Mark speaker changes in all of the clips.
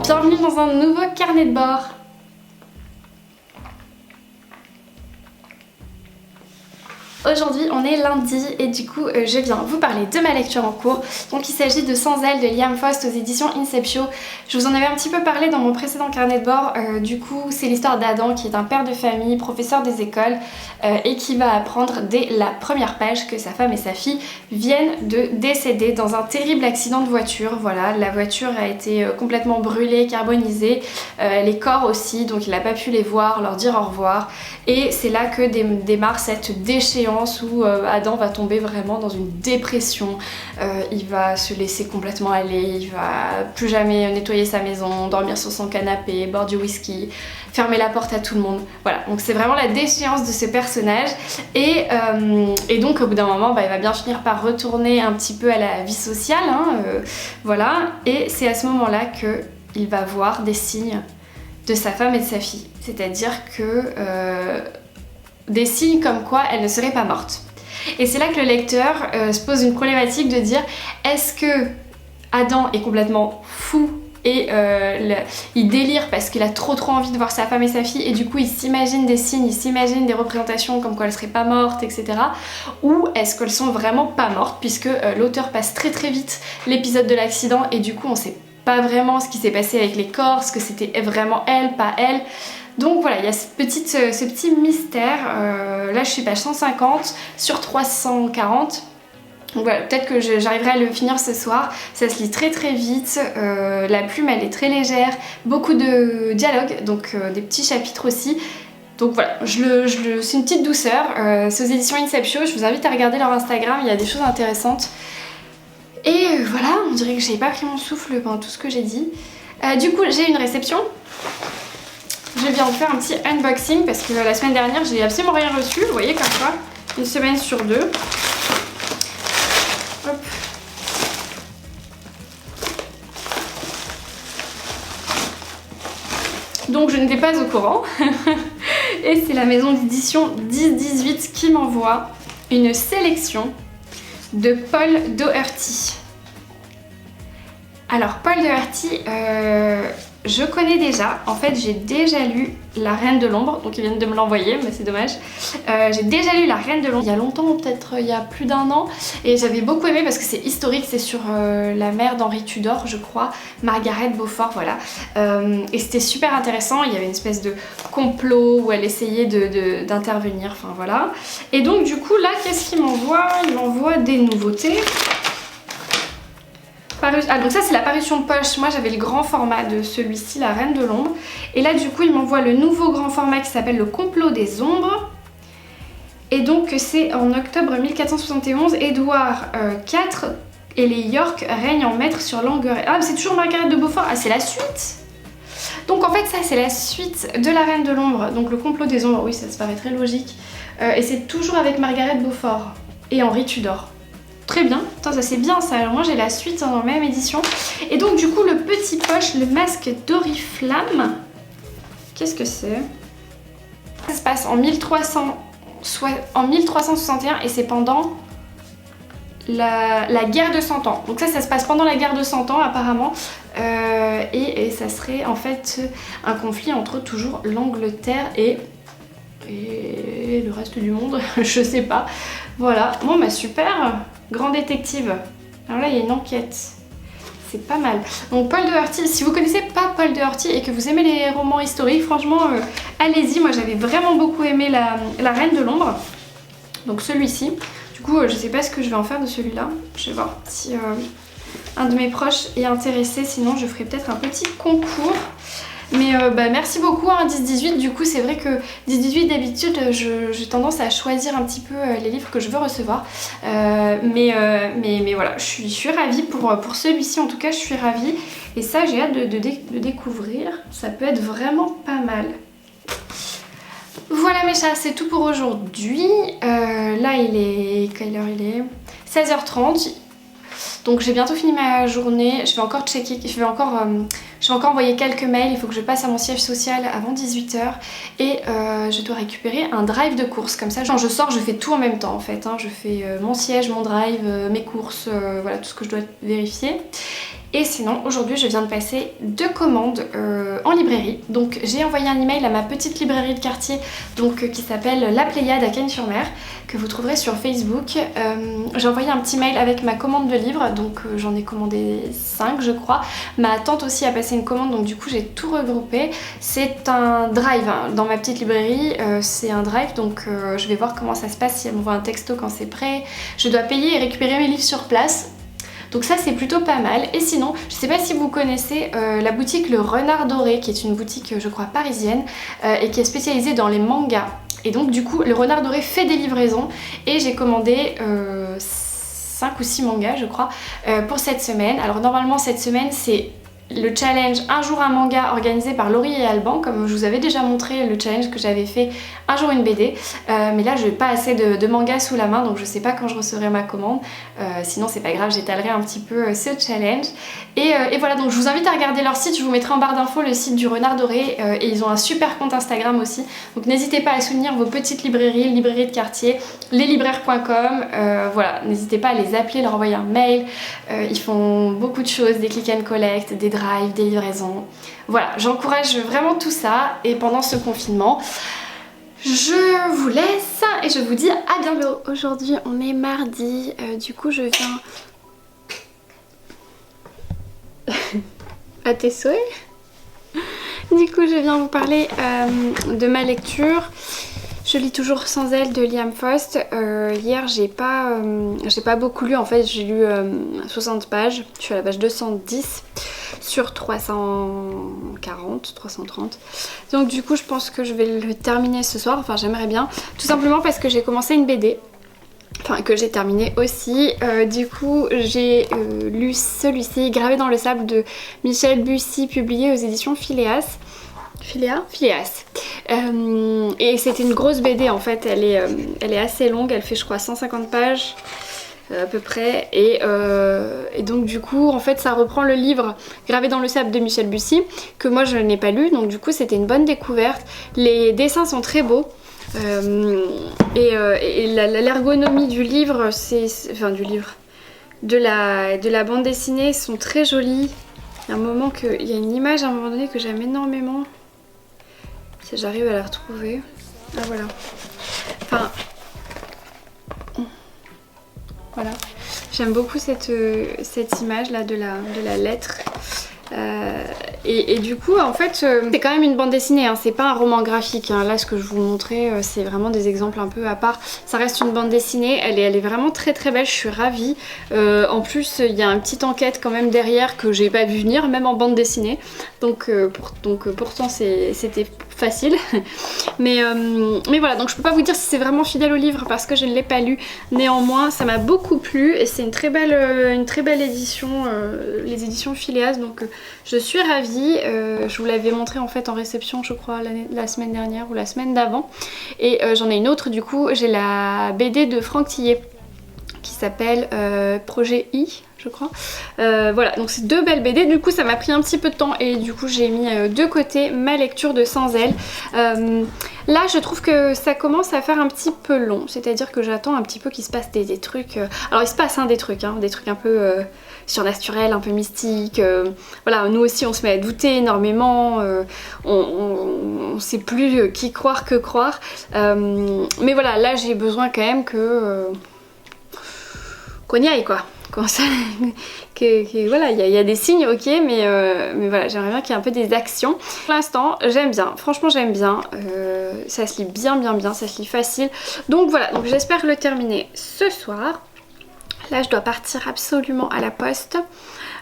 Speaker 1: Bienvenue dans un nouveau carnet de bord. Aujourd'hui on est lundi et du coup je viens vous parler de ma lecture en cours. Donc il s'agit de Sans elle de Liam Frost aux éditions Inceptio. Je vous en avais un petit peu parlé dans mon précédent carnet de bord. Du coup c'est l'histoire d'Adam qui est un père de famille, professeur des écoles et qui va apprendre dès la première page que sa femme et sa fille viennent de décéder dans un terrible accident de voiture. Voilà, la voiture a été complètement brûlée, carbonisée, les corps aussi, donc il n'a pas pu les voir, leur dire au revoir. Et c'est là que démarre cette déchéance où Adam va tomber vraiment dans une dépression. Il va se laisser complètement aller, il va plus jamais nettoyer sa maison, dormir sur son canapé, boire du whisky, fermer la porte à tout le monde. Voilà, donc c'est vraiment la déchéance de ce personnage. Et donc au bout d'un moment, il va bien finir par retourner un petit peu à la vie sociale. Voilà, et c'est à ce moment-là qu'il va voir des signes de sa femme et de sa fille. C'est-à-dire que des signes comme quoi elle ne serait pas morte. Et c'est là que le lecteur se pose une problématique de dire est-ce que Adam est complètement fou et il délire parce qu'il a trop envie de voir sa femme et sa fille et du coup il s'imagine des signes, il s'imagine des représentations comme quoi elle serait pas morte, etc. Ou est-ce qu'elles sont vraiment pas mortes puisque l'auteur passe très vite l'épisode de l'accident et du coup on sait pas vraiment ce qui s'est passé avec les corps, ce que c'était vraiment elle, pas elle. Donc voilà, il y a ce petit mystère. Là je suis page 150 sur 340. Donc voilà, peut-être que j'arriverai à le finir ce soir. Ça se lit très vite, la plume elle est très légère, beaucoup de dialogues, donc des petits chapitres aussi. Donc voilà, c'est une petite douceur. C'est aux éditions Inceptio, je vous invite à regarder leur Instagram, il y a des choses intéressantes. Et voilà, on dirait que j'ai pas pris mon souffle pendant tout ce que j'ai dit. Du coup, j'ai une réception. Je viens vous faire un petit unboxing parce que la semaine dernière, j'ai absolument rien reçu. Vous voyez, comme quoi, une semaine sur deux. Hop. Donc, je n'étais pas au courant. Et c'est la maison d'édition 1018 qui m'envoie une sélection de Paul Doherty. Alors Paul Doherty, je connais déjà. En fait j'ai déjà lu La Reine de l'Ombre, donc ils viennent de me l'envoyer mais c'est dommage. J'ai déjà lu La Reine de l'Ombre il y a longtemps, peut-être il y a plus d'un an, et j'avais beaucoup aimé parce que c'est historique, c'est sur la mère d'Henri Tudor je crois, Margaret Beaufort, voilà. Et c'était super intéressant, il y avait une espèce de complot où elle essayait d'intervenir, enfin voilà. Et donc du coup là qu'est-ce qu'il m'envoie? Il m'envoie des nouveautés. Ah donc ça c'est la parution poche, moi j'avais le grand format de celui-ci, La Reine de l'Ombre. Et là du coup il m'envoie le nouveau grand format qui s'appelle Le Complot des Ombres. Et donc c'est en octobre 1471, Édouard IV et les York règnent en maître sur l'Angleterre. Ah mais c'est toujours Margaret de Beaufort, ah c'est la suite. Donc en fait ça c'est la suite de La Reine de l'Ombre, donc Le Complot des Ombres, oui ça se paraît très logique. Et c'est toujours avec Margaret Beaufort et Henri Tudor. Très bien, attends, ça c'est bien ça, alors moi j'ai la suite dans la même édition. Et donc du coup le petit poche, le masque d'Oriflamme, qu'est-ce que c'est? Ça se passe en 1361 et c'est pendant la guerre de 100 ans. Donc ça se passe pendant la guerre de 100 ans apparemment. Et ça serait en fait un conflit entre toujours l'Angleterre et le reste du monde, je sais pas. Voilà, bon bah super, grand détective. Alors là il y a une enquête, c'est pas mal. Donc Paul Doherty, si vous connaissez pas Paul Doherty et que vous aimez les romans historiques, franchement allez-y, moi j'avais vraiment beaucoup aimé la Reine de l'Ombre. Donc celui-ci, du coup je sais pas ce que je vais en faire de celui-là, je vais voir si un de mes proches est intéressé, sinon je ferai peut-être un petit concours. Mais merci beaucoup hein, 10-18, du coup c'est vrai que 10-18 d'habitude j'ai tendance à choisir un petit peu les livres que je veux recevoir. Mais voilà, je suis ravie pour celui-ci en tout cas, je suis ravie. Et ça j'ai hâte de découvrir, ça peut être vraiment pas mal. Voilà mes chats, c'est tout pour aujourd'hui. Là il est... quelle heure il est? 16h30. Donc j'ai bientôt fini ma journée, je vais encore checker, je vais encore envoyer quelques mails, il faut que je passe à mon siège social avant 18h et je dois récupérer un drive de courses, comme ça genre, je sors, je fais tout en même temps en fait, hein. Je fais mon siège, mon drive, mes courses, voilà tout ce que je dois vérifier. Et sinon aujourd'hui je viens de passer 2 commandes en librairie. Donc j'ai envoyé un email à ma petite librairie de quartier donc, qui s'appelle La Pléiade à Cagnes-sur-Mer, que vous trouverez sur Facebook. J'ai envoyé un petit mail avec ma commande de livres, donc j'en ai commandé 5 je crois. Ma tante aussi a passé une commande, donc du coup j'ai tout regroupé. C'est un drive hein, dans ma petite librairie, c'est un drive, donc je vais voir comment ça se passe, si elle m'envoie un texto quand c'est prêt. Je dois payer et récupérer mes livres sur place. Donc ça c'est plutôt pas mal. Et sinon, je sais pas si vous connaissez la boutique Le Renard Doré, qui est une boutique je crois parisienne et qui est spécialisée dans les mangas. Et donc du coup Le Renard Doré fait des livraisons et j'ai commandé 5 ou 6 mangas je crois pour cette semaine. Alors normalement cette semaine c'est le challenge Un jour un manga organisé par Laurie et Alban, comme je vous avais déjà montré le challenge que j'avais fait Un jour une BD, mais là je n'ai pas assez de mangas sous la main, donc je sais pas quand je recevrai ma commande, sinon c'est pas grave, j'étalerai un petit peu ce challenge. Et voilà, donc je vous invite à regarder leur site, je vous mettrai en barre d'infos le site du Renard Doré, et ils ont un super compte Instagram aussi, donc n'hésitez pas à soutenir vos petites librairies, librairies de quartier, leslibraires.com, voilà, n'hésitez pas à les appeler, leur envoyer un mail, ils font beaucoup de choses, des click and collect, des drive, des livraisons. Voilà, j'encourage vraiment tout ça et pendant ce confinement, je vous laisse et je vous dis à bientôt. Aujourd'hui on est mardi, du coup je viens... à tes souhaits. Du coup je viens vous parler de ma lecture. Je lis toujours Sans elle de Liam Frost. Hier j'ai pas beaucoup lu, en fait j'ai lu 60 pages, je suis à la page 210 sur 340, 330. Donc du coup je pense que je vais le terminer ce soir, enfin j'aimerais bien, tout simplement parce que j'ai commencé une BD. Enfin que j'ai terminé aussi. Du coup j'ai lu celui-ci, Gravé dans le sable de Michel Bussy, publié aux éditions Phileas. Phileas. Et c'était une grosse BD en fait, elle est assez longue, elle fait je crois 150 pages à peu près, et donc du coup en fait ça reprend le livre Gravé dans le sable de Michel Bussy que moi je n'ai pas lu, donc du coup c'était une bonne découverte. Les dessins sont très beaux. L'ergonomie du livre, de la bande dessinée sont très jolies. Il y a une image à un moment donné que j'aime énormément. Si j'arrive à la retrouver. Ah voilà. Enfin. Voilà. J'aime beaucoup cette image là de la lettre. Et du coup en fait c'est quand même une bande dessinée hein, c'est pas un roman graphique hein. Là ce que je vous montrais c'est vraiment des exemples un peu à part, ça reste une bande dessinée, elle est vraiment très très belle, je suis ravie. En plus il y a une petite enquête quand même derrière que j'ai pas vu venir même en bande dessinée, donc pourtant c'était facile. mais voilà, donc je peux pas vous dire si c'est vraiment fidèle au livre parce que je ne l'ai pas lu, néanmoins ça m'a beaucoup plu et c'est une très belle édition, les éditions Phileas, donc je suis ravie. Je vous l'avais montré en fait en réception je crois la semaine dernière ou la semaine d'avant, et j'en ai une autre du coup, j'ai la BD de Franck Tillet qui s'appelle Projet I je crois. Voilà, donc c'est 2 belles BD, du coup ça m'a pris un petit peu de temps et du coup j'ai mis de côté ma lecture de Sans elle. Là je trouve que ça commence à faire un petit peu long, c'est-à-dire que j'attends un petit peu qu'il se passe des trucs, alors il se passe des trucs un peu surnaturels, un peu mystiques, voilà, nous aussi on se met à douter énormément, on sait plus qui croire que croire, mais voilà, là j'ai besoin quand même qu'on y aille quoi. Voilà, il y a des signes, ok, mais voilà, j'aimerais bien qu'il y ait un peu des actions. Pour l'instant, j'aime bien, franchement j'aime bien, ça se lit bien, ça se lit facile. Donc voilà, donc j'espère le terminer ce soir. Là je dois partir absolument à la poste,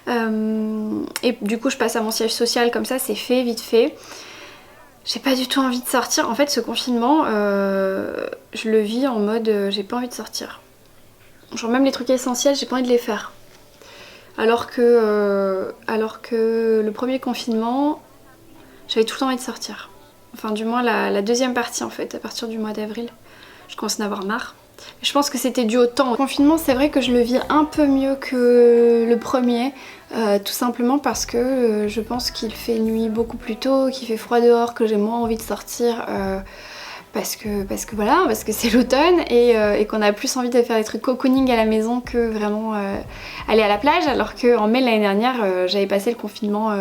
Speaker 1: et du coup je passe à mon siège social, comme ça c'est fait, vite fait. J'ai pas du tout envie de sortir, en fait ce confinement, je le vis en mode j'ai pas envie de sortir. Genre même les trucs essentiels, j'ai pas envie de les faire. Alors que le premier confinement, j'avais tout le temps envie de sortir. Enfin du moins la deuxième partie en fait, à partir du mois d'avril. Je commence à en avoir marre. Je pense que c'était dû au temps. Le confinement, c'est vrai que je le vis un peu mieux que le premier. Tout simplement parce que je pense qu'il fait nuit beaucoup plus tôt, qu'il fait froid dehors, que j'ai moins envie de sortir. voilà, parce que c'est l'automne et qu'on a plus envie de faire des trucs cocooning à la maison que vraiment aller à la plage, alors qu'en mai l'année dernière j'avais passé le confinement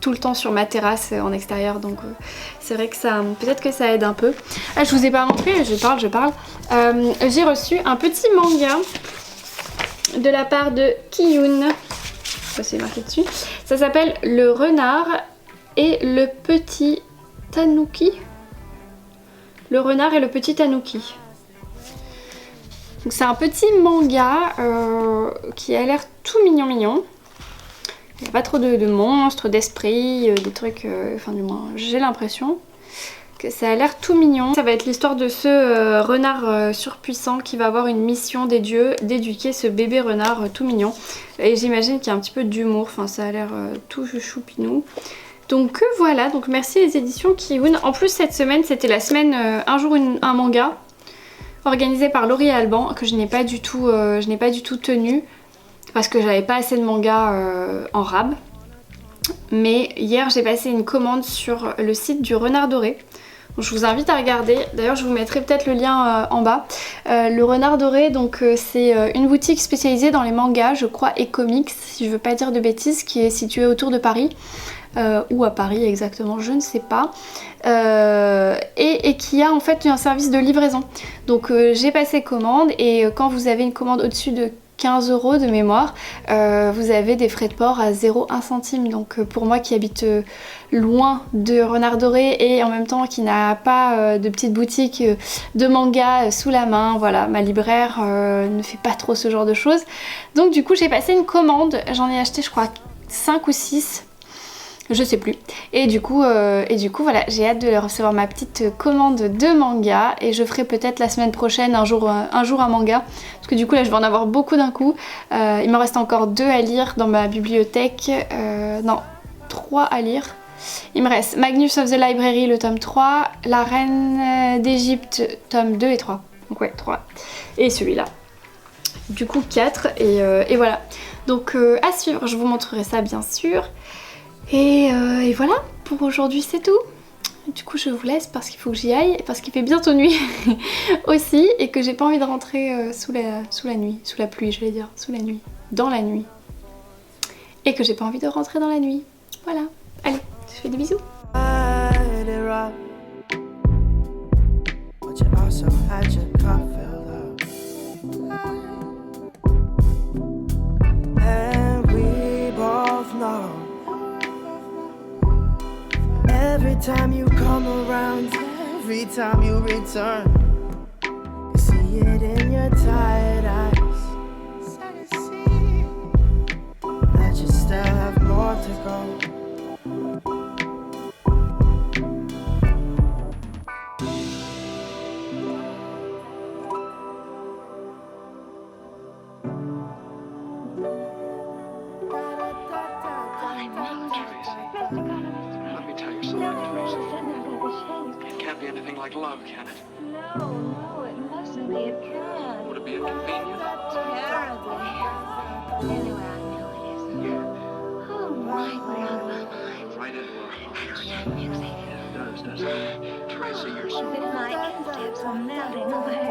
Speaker 1: tout le temps sur ma terrasse en extérieur, donc c'est vrai que ça, peut-être que ça aide un peu. Ah, je vous ai pas montré, je parle. J'ai reçu un petit manga de la part de Kiyun, c'est marqué dessus. Ça s'appelle Le Renard et le Petit Tanuki. Le Renard et le Petit Tanuki. Donc c'est un petit manga qui a l'air tout mignon. Il n'y a pas trop de monstres, d'esprits, des trucs, enfin du moins j'ai l'impression que ça a l'air tout mignon. Ça va être l'histoire de ce renard surpuissant qui va avoir une mission des dieux d'éduquer ce bébé renard tout mignon. Et j'imagine qu'il y a un petit peu d'humour, enfin ça a l'air tout choupinou. Donc voilà, donc merci les éditions Kiyun. En plus cette semaine c'était la semaine un jour un manga organisé par Laurie et Alban que je n'ai pas du tout tenu parce que j'avais pas assez de mangas en rab. Mais hier j'ai passé une commande sur le site du Renard Doré. Donc, je vous invite à regarder, d'ailleurs je vous mettrai peut-être le lien en bas. Le Renard Doré, donc c'est une boutique spécialisée dans les mangas, je crois, et comics, si je veux pas dire de bêtises, qui est située autour de Paris. Ou à Paris exactement, je ne sais pas, et qui a en fait un service de livraison. Donc j'ai passé commande et quand vous avez une commande au-dessus de 15 € de mémoire, vous avez des frais de port à 0,1 centime. Donc pour moi qui habite loin de Renard Doré et en même temps qui n'a pas de petite boutique de manga sous la main, voilà, ma libraire ne fait pas trop ce genre de choses. Donc du coup j'ai passé une commande, j'en ai acheté je crois 5 ou 6. Je sais plus. Et du coup voilà, j'ai hâte de recevoir ma petite commande de manga et je ferai peut-être la semaine prochaine un jour un manga. Parce que du coup là je vais en avoir beaucoup d'un coup. Il me reste encore 2 à lire dans ma bibliothèque. Non, 3 à lire. Il me reste Magnus of the Library, le tome 3, La Reine d'Égypte, tome 2 et 3. Donc ouais, 3. Et celui-là. Du coup 4 et voilà. Donc à suivre, je vous montrerai ça bien sûr. Et voilà, pour aujourd'hui c'est tout. Du coup je vous laisse parce qu'il faut que j'y aille, parce qu'il fait bientôt nuit aussi et que j'ai pas envie de rentrer sous la nuit, sous la pluie je vais dire, sous la nuit, dans la nuit. Et que j'ai pas envie de rentrer dans la nuit. Voilà, allez, je fais des bisous.
Speaker 2: Every time you come around, every time you return, you see it in your tired eyes. That you still have more to go.
Speaker 3: It can't be anything like love, can it?
Speaker 4: No, it mustn't be. It can't.
Speaker 3: Would it be inconvenient?
Speaker 4: Terribly. Anyway, I know it isn't. Oh, right, we're out of our minds.
Speaker 3: Right into our hearts.
Speaker 4: That music.
Speaker 3: It does, doesn't it? Tracy, you're so...
Speaker 4: It's like steps are melting away.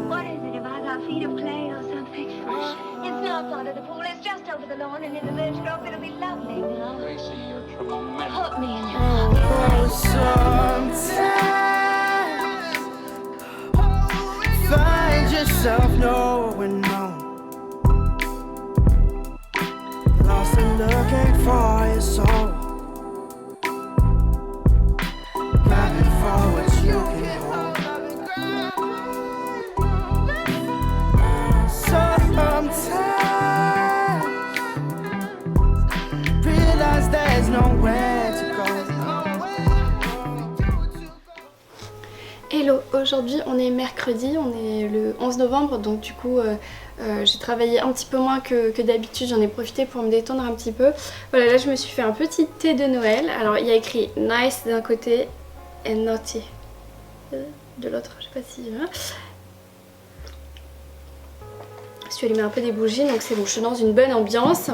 Speaker 4: What is it, if I got feet of clay or something? It's not under the pool, it's just over the lawn and in the village grove. It'll be lovely now.
Speaker 3: Tracy, you're tremendous.
Speaker 4: Put me in your pocket.
Speaker 2: Sometimes find yourself knowing no, lost and looking for your soul, grabbing for what you can hold. Sometimes realize there's nowhere to go.
Speaker 1: Hello, aujourd'hui on est mercredi, on est le 11 novembre donc du coup j'ai travaillé un petit peu moins que d'habitude, j'en ai profité pour me détendre un petit peu. Voilà, là je me suis fait un petit thé de Noël. Alors il y a écrit nice d'un côté et naughty de l'autre, je sais pas si... Je suis allumé un peu des bougies donc c'est bon, je suis dans une bonne ambiance.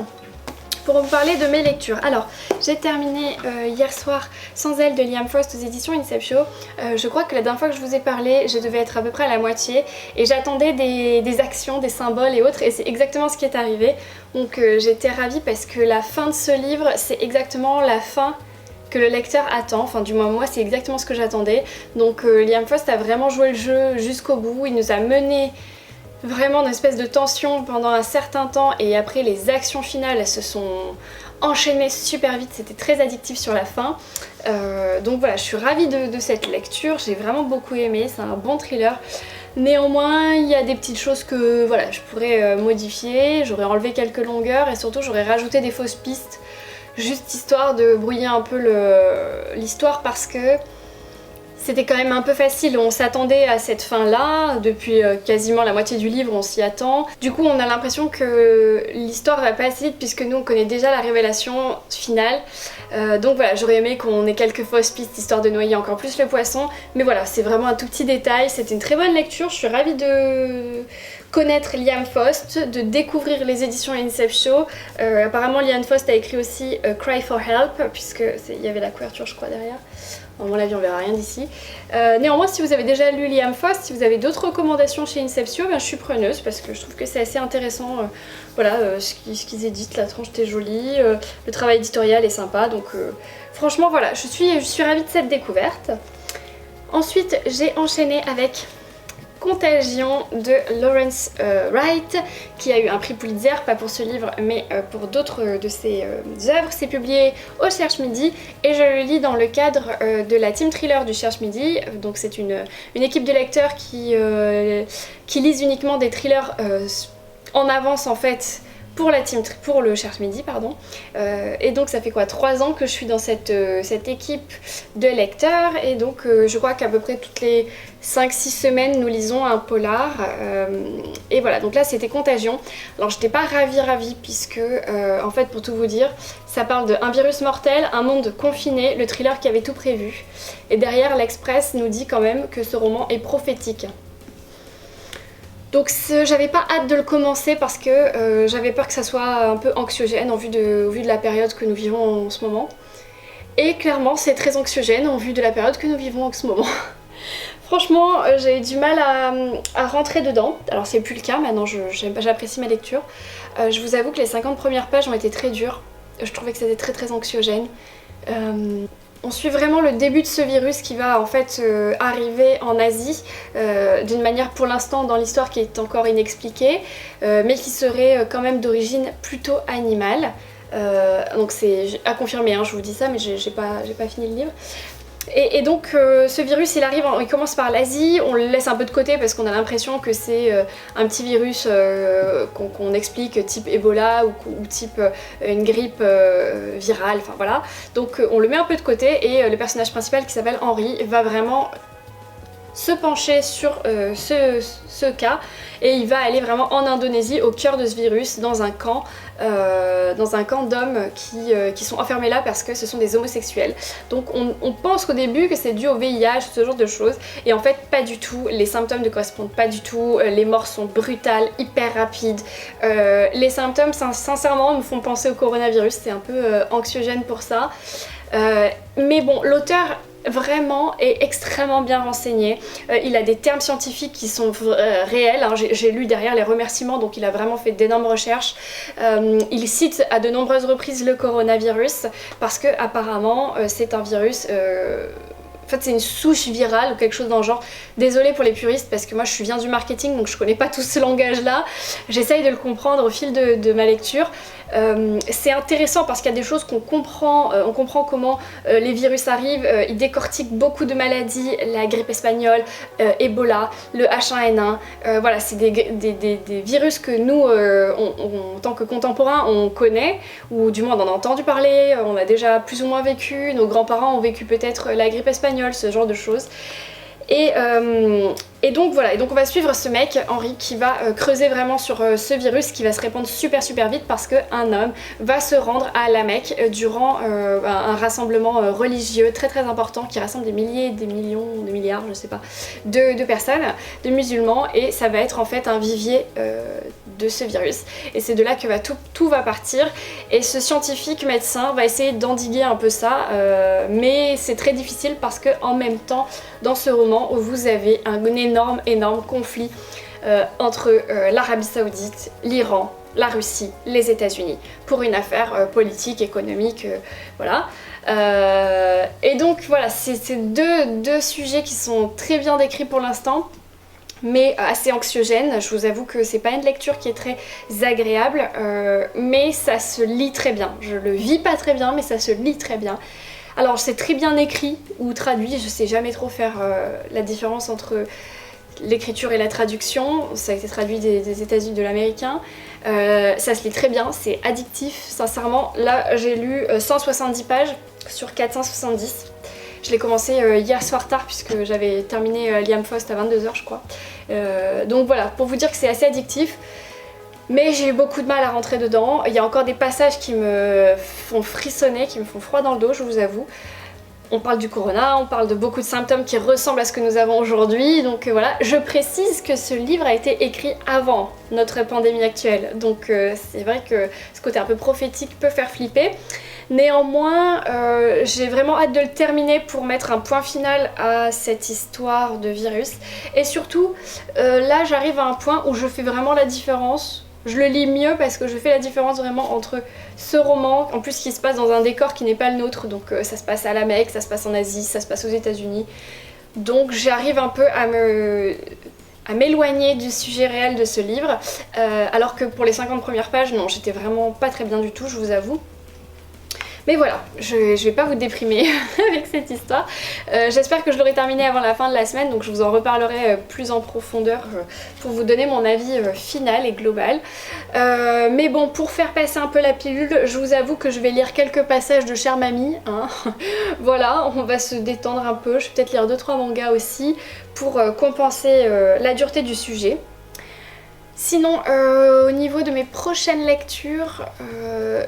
Speaker 1: pour vous parler de mes lectures. Alors, j'ai terminé hier soir Sans elle de Liam Frost aux éditions Inceptio. Je crois que la dernière fois que je vous ai parlé, je devais être à peu près à la moitié et j'attendais des actions, des symboles et autres, et c'est exactement ce qui est arrivé. Donc j'étais ravie parce que la fin de ce livre, c'est exactement la fin que le lecteur attend, enfin du moins moi c'est exactement ce que j'attendais. Donc Liam Frost a vraiment joué le jeu jusqu'au bout, il nous a mené vraiment une espèce de tension pendant un certain temps et après les actions finales elles se sont enchaînées super vite, c'était très addictif sur la fin. Donc voilà, je suis ravie de cette lecture, j'ai vraiment beaucoup aimé, c'est un bon thriller. Néanmoins, il y a des petites choses que voilà, je pourrais modifier, j'aurais enlevé quelques longueurs et surtout j'aurais rajouté des fausses pistes, juste histoire de brouiller un peu l'histoire parce que c'était quand même un peu facile, on s'attendait à cette fin là, depuis quasiment la moitié du livre on s'y attend. Du coup on a l'impression que l'histoire va pas assez vite puisque nous on connaît déjà la révélation finale. Donc voilà, j'aurais aimé qu'on ait quelques fausses pistes histoire de noyer encore plus le poisson. Mais voilà, c'est vraiment un tout petit détail, c'était une très bonne lecture, je suis ravie de connaître Liam Frost, de découvrir les éditions Inceptio. Apparemment Liam Frost a écrit aussi Cry for Help, puisque il y avait la couverture je crois derrière. À mon avis on verra rien d'ici. Néanmoins si vous avez déjà lu Liam Frost, si vous avez d'autres recommandations chez Inceptio, ben, je suis preneuse parce que je trouve que c'est assez intéressant. Voilà, ce qu'ils éditent, la tranche est jolie, le travail éditorial est sympa, donc franchement voilà, je suis ravie de cette découverte. Ensuite j'ai enchaîné avec Contagion de Lawrence Wright, qui a eu un prix Pulitzer, pas pour ce livre mais pour d'autres de ses œuvres. C'est publié au Cherche Midi et je le lis dans le cadre de la team thriller du Cherche Midi. Donc c'est une équipe de lecteurs qui lisent uniquement des thrillers en avance en fait pour le Cherche Midi, pardon. Et donc ça fait quoi, 3 ans que je suis dans cette équipe de lecteurs et donc je crois qu'à peu près toutes les 5-6 semaines nous lisons un polar et voilà, donc là c'était Contagion. Alors j'étais pas ravie puisque en fait pour tout vous dire, ça parle d'un virus mortel, un monde confiné, le thriller qui avait tout prévu, et derrière l'Express nous dit quand même que ce roman est prophétique. Donc j'avais pas hâte de le commencer parce que j'avais peur que ça soit un peu anxiogène au vu de la période que nous vivons en ce moment. Et clairement c'est très anxiogène au vu de la période que nous vivons en ce moment. Franchement j'ai eu du mal à rentrer dedans. Alors c'est plus le cas, maintenant j'apprécie ma lecture. Je vous avoue que les 50 premières pages ont été très dures. Je trouvais que c'était très anxiogène. On suit vraiment le début de ce virus qui va en fait arriver en Asie d'une manière pour l'instant dans l'histoire qui est encore inexpliquée, mais qui serait quand même d'origine plutôt animale. Donc c'est à confirmer, hein, je vous dis ça, mais j'ai pas fini le livre. Et donc ce virus il commence par l'Asie, on le laisse un peu de côté parce qu'on a l'impression que c'est un petit virus qu'on explique type Ebola ou type une grippe virale, enfin voilà. Donc on le met un peu de côté et le personnage principal qui s'appelle Henry va vraiment se pencher sur ce cas et il va aller vraiment en Indonésie au cœur de ce virus dans un camp d'hommes qui sont enfermés là parce que ce sont des homosexuels. Donc on pense qu'au début que c'est dû au VIH, ce genre de choses, et en fait pas du tout, les symptômes ne correspondent pas du tout, les morts sont brutales, hyper rapides, les symptômes sincèrement me font penser au coronavirus, c'est un peu anxiogène pour ça. Mais bon, l'auteur vraiment est extrêmement bien renseigné, il a des termes scientifiques qui sont réels, hein. J'ai lu derrière les remerciements, donc il a vraiment fait d'énormes recherches. Il cite à de nombreuses reprises le coronavirus parce que apparemment c'est un virus en fait c'est une souche virale ou quelque chose dans le genre. Désolée pour les puristes parce que moi je viens du marketing donc je connais pas tout ce langage là, j'essaye de le comprendre au fil de ma lecture. C'est intéressant parce qu'il y a des choses qu'on comprend, on comprend comment les virus arrivent, ils décortiquent beaucoup de maladies, la grippe espagnole, Ebola, le H1N1, voilà c'est des virus que nous en tant que contemporains on connaît, ou du moins on en a entendu parler, on a déjà plus ou moins vécu, nos grands-parents ont vécu peut-être la grippe espagnole, ce genre de choses. Et donc voilà, et donc on va suivre ce mec, Henry, qui va creuser vraiment sur ce virus qui va se répandre super vite parce qu'un homme va se rendre à la Mecque durant un rassemblement religieux très important qui rassemble des milliers, des millions, des milliards, je sais pas, de personnes, de musulmans, et ça va être en fait un vivier de ce virus. Et c'est de là que tout va partir. Et ce scientifique médecin va essayer d'endiguer un peu ça, mais c'est très difficile parce que en même temps, dans ce roman, vous avez un énorme conflit entre l'Arabie Saoudite, l'Iran, la Russie, les États-Unis, pour une affaire politique, économique, voilà. Et donc voilà, c'est deux sujets qui sont très bien décrits pour l'instant, mais assez anxiogènes. Je vous avoue que c'est pas une lecture qui est très agréable, mais ça se lit très bien. Je le vis pas très bien, mais ça se lit très bien. Alors c'est très bien écrit ou traduit, je sais jamais trop faire la différence entre l'écriture et la traduction. Ça a été traduit des États-Unis, de l'américain. Ça se lit très bien, c'est addictif, sincèrement. Là j'ai lu 170 pages sur 470. Je l'ai commencé hier soir tard puisque j'avais terminé Liam Frost à 22h je crois. Donc voilà, pour vous dire que c'est assez addictif. Mais j'ai eu beaucoup de mal à rentrer dedans. Il y a encore des passages qui me font frissonner, qui me font froid dans le dos, je vous avoue. On parle du corona, on parle de beaucoup de symptômes qui ressemblent à ce que nous avons aujourd'hui. Donc voilà, je précise que ce livre a été écrit avant notre pandémie actuelle. Donc c'est vrai que ce côté un peu prophétique peut faire flipper. Néanmoins, j'ai vraiment hâte de le terminer pour mettre un point final à cette histoire de virus. Et surtout, là j'arrive à un point où je fais vraiment la différence. Je le lis mieux parce que je fais la différence vraiment entre ce roman, en plus qui se passe dans un décor qui n'est pas le nôtre, donc ça se passe à la Mecque, ça se passe en Asie, ça se passe aux États-Unis. Donc j'arrive un peu à m'éloigner du sujet réel de ce livre, alors que pour les 50 premières pages, non, j'étais vraiment pas très bien du tout, je vous avoue. Mais voilà, je vais pas vous déprimer avec cette histoire. J'espère que je l'aurai terminé avant la fin de la semaine, donc je vous en reparlerai plus en profondeur pour vous donner mon avis final et global. Mais bon, pour faire passer un peu la pilule, je vous avoue que je vais lire quelques passages de Chère Mamie. Hein. Voilà, on va se détendre un peu. Je vais peut-être lire 2-3 mangas aussi pour compenser la dureté du sujet. Sinon, au niveau de mes prochaines lectures,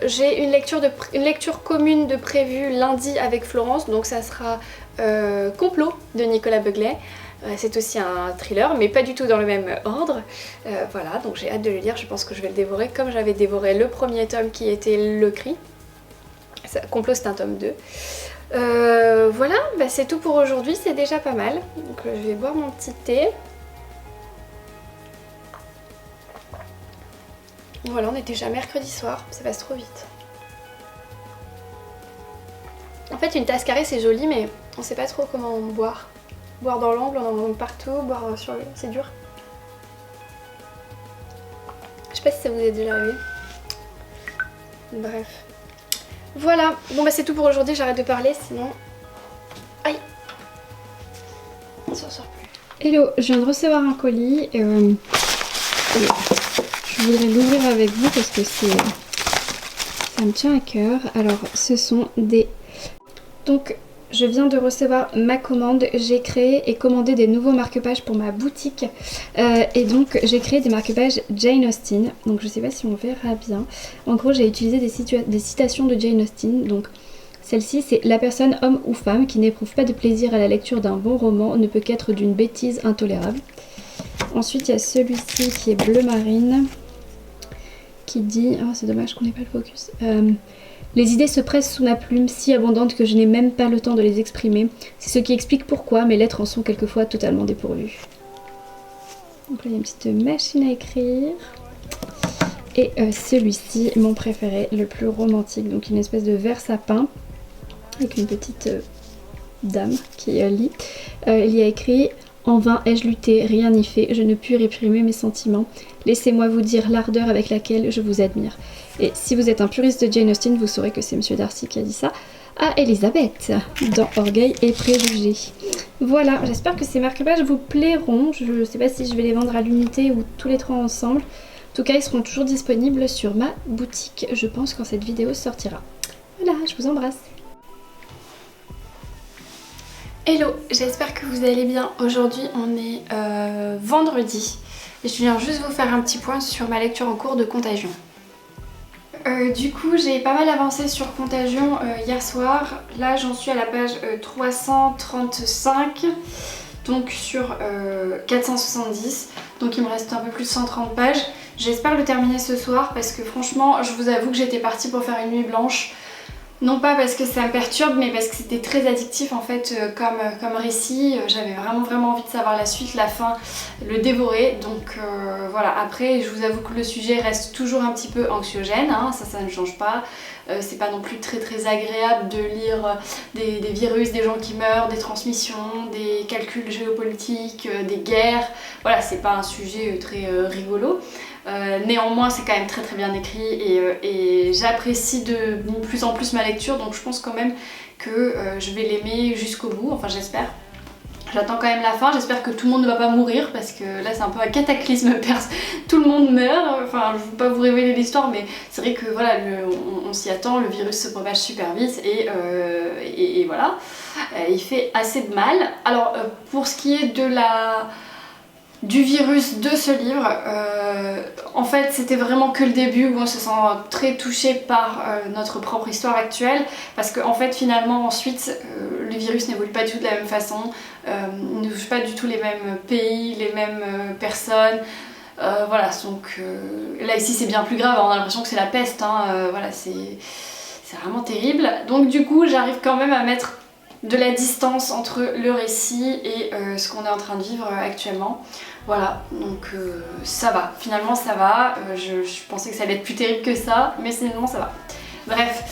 Speaker 1: j'ai une lecture commune de prévue lundi avec Florence, donc ça sera Complot de Nicolas Beuglet. C'est aussi un thriller, mais pas du tout dans le même ordre. Voilà, donc j'ai hâte de le lire, je pense que je vais le dévorer comme j'avais dévoré le premier tome qui était Le Cri. Complot c'est un tome 2. Voilà, bah c'est tout pour aujourd'hui, c'est déjà pas mal. Donc je vais boire mon petit thé. Voilà, on est déjà mercredi soir, ça passe trop vite. En fait, une tasse carrée c'est joli, mais on sait pas trop comment boire. Boire dans l'angle, on en manque partout, boire sur le... c'est dur. Je sais pas si ça vous est déjà arrivé. Bref. Voilà, bon bah c'est tout pour aujourd'hui, j'arrête de parler, sinon... Aïe! On s'en sort plus. Hello, je viens de recevoir un colis. Je voudrais l'ouvrir avec vous parce que ça me tient à cœur. Alors ce sont des... Donc je viens de recevoir ma commande. J'ai créé et commandé des nouveaux marque-pages pour ma boutique. Et donc j'ai créé des marque-pages Jane Austen. Donc je sais pas si on verra bien. En gros j'ai utilisé des citations de Jane Austen. Donc celle-ci c'est: la personne, homme ou femme, qui n'éprouve pas de plaisir à la lecture d'un bon roman ne peut qu'être d'une bêtise intolérable. Ensuite il y a celui-ci qui est bleu marine, qui dit, oh c'est dommage qu'on n'ait pas le focus, les idées se pressent sous ma plume, si abondantes que je n'ai même pas le temps de les exprimer. C'est ce qui explique pourquoi mes lettres en sont quelquefois totalement dépourvues. Donc là il y a une petite machine à écrire. Et celui-ci, mon préféré, le plus romantique, donc une espèce de vert sapin avec une petite dame qui lit. Il y a écrit: en vain ai-je lutté, rien n'y fait, je ne puis réprimer mes sentiments. Laissez-moi vous dire l'ardeur avec laquelle je vous admire. Et si vous êtes un puriste de Jane Austen, vous saurez que c'est Monsieur Darcy qui a dit ça à Elisabeth dans Orgueil et Préjugés. Voilà, j'espère que ces marque-pages vous plairont. Je ne sais pas si je vais les vendre à l'unité ou tous les trois ensemble. En tout cas, ils seront toujours disponibles sur ma boutique, je pense, quand cette vidéo sortira. Voilà, je vous embrasse. Hello, j'espère que vous allez bien. Aujourd'hui on est vendredi et je viens juste vous faire un petit point sur ma lecture en cours de Contagion. Du coup j'ai pas mal avancé sur Contagion hier soir. Là j'en suis à la page 335, donc sur 470, donc il me reste un peu plus de 130 pages. J'espère le terminer ce soir parce que franchement je vous avoue que j'étais partie pour faire une nuit blanche. Non pas parce que ça me perturbe mais parce que c'était très addictif en fait comme récit. J'avais vraiment envie de savoir la suite, la fin, le dévorer. Donc voilà, après je vous avoue que le sujet reste toujours un petit peu anxiogène, hein, ça ne change pas. C'est pas non plus très agréable de lire des virus, des gens qui meurent, des transmissions, des calculs géopolitiques, des guerres. Voilà, c'est pas un sujet très rigolo. Néanmoins c'est quand même très bien écrit et j'apprécie de plus en plus ma lecture, donc je pense quand même que je vais l'aimer jusqu'au bout, enfin j'espère. J'attends quand même la fin, j'espère que tout le monde ne va pas mourir parce que là c'est un peu un cataclysme, tout le monde meurt, enfin je ne veux pas vous révéler l'histoire mais c'est vrai que voilà, on s'y attend, le virus se propage super vite et voilà, il fait assez de mal. Alors pour ce qui est du virus de ce livre, en fait c'était vraiment que le début où on se sent très touché par notre propre histoire actuelle parce qu'en fait finalement ensuite le virus n'évolue pas du tout de la même façon, il ne touche pas du tout les mêmes pays, les mêmes personnes, voilà, donc là ici c'est bien plus grave, on a l'impression que c'est la peste, hein, voilà, c'est vraiment terrible. Donc du coup j'arrive quand même à mettre de la distance entre le récit et ce qu'on est en train de vivre actuellement. Voilà, donc ça va, finalement ça va, je pensais que ça allait être plus terrible que ça, mais finalement ça va. Bref,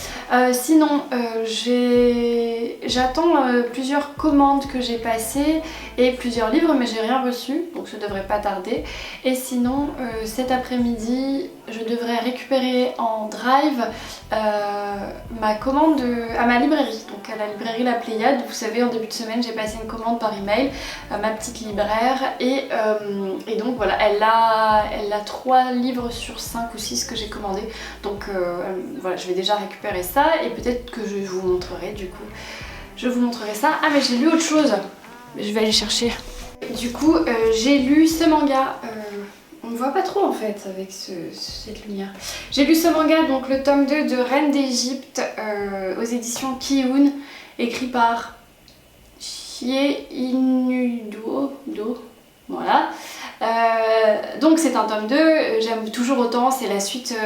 Speaker 1: sinon j'attends plusieurs commandes que j'ai passées et plusieurs livres mais j'ai rien reçu, donc ça devrait pas tarder. Et sinon cet après-midi je devrais récupérer en drive ma commande à ma librairie, donc à la librairie La Pléiade. Vous savez, en début de semaine j'ai passé une commande par email à ma petite libraire et donc voilà, elle a 3 livres sur 5 ou 6 que j'ai commandés, donc voilà, je vais déjà récupérer ça et peut-être que je vous montrerai du coup. Je vous montrerai ça. Ah mais j'ai lu autre chose, je vais aller chercher. Du coup j'ai lu ce manga, on ne voit pas trop en fait avec cette lumière. J'ai lu ce manga, donc le tome 2 de Reine d'Égypte aux éditions Kiun, écrit par Chie Inudo, voilà. Donc c'est un tome 2, j'aime toujours autant, c'est la suite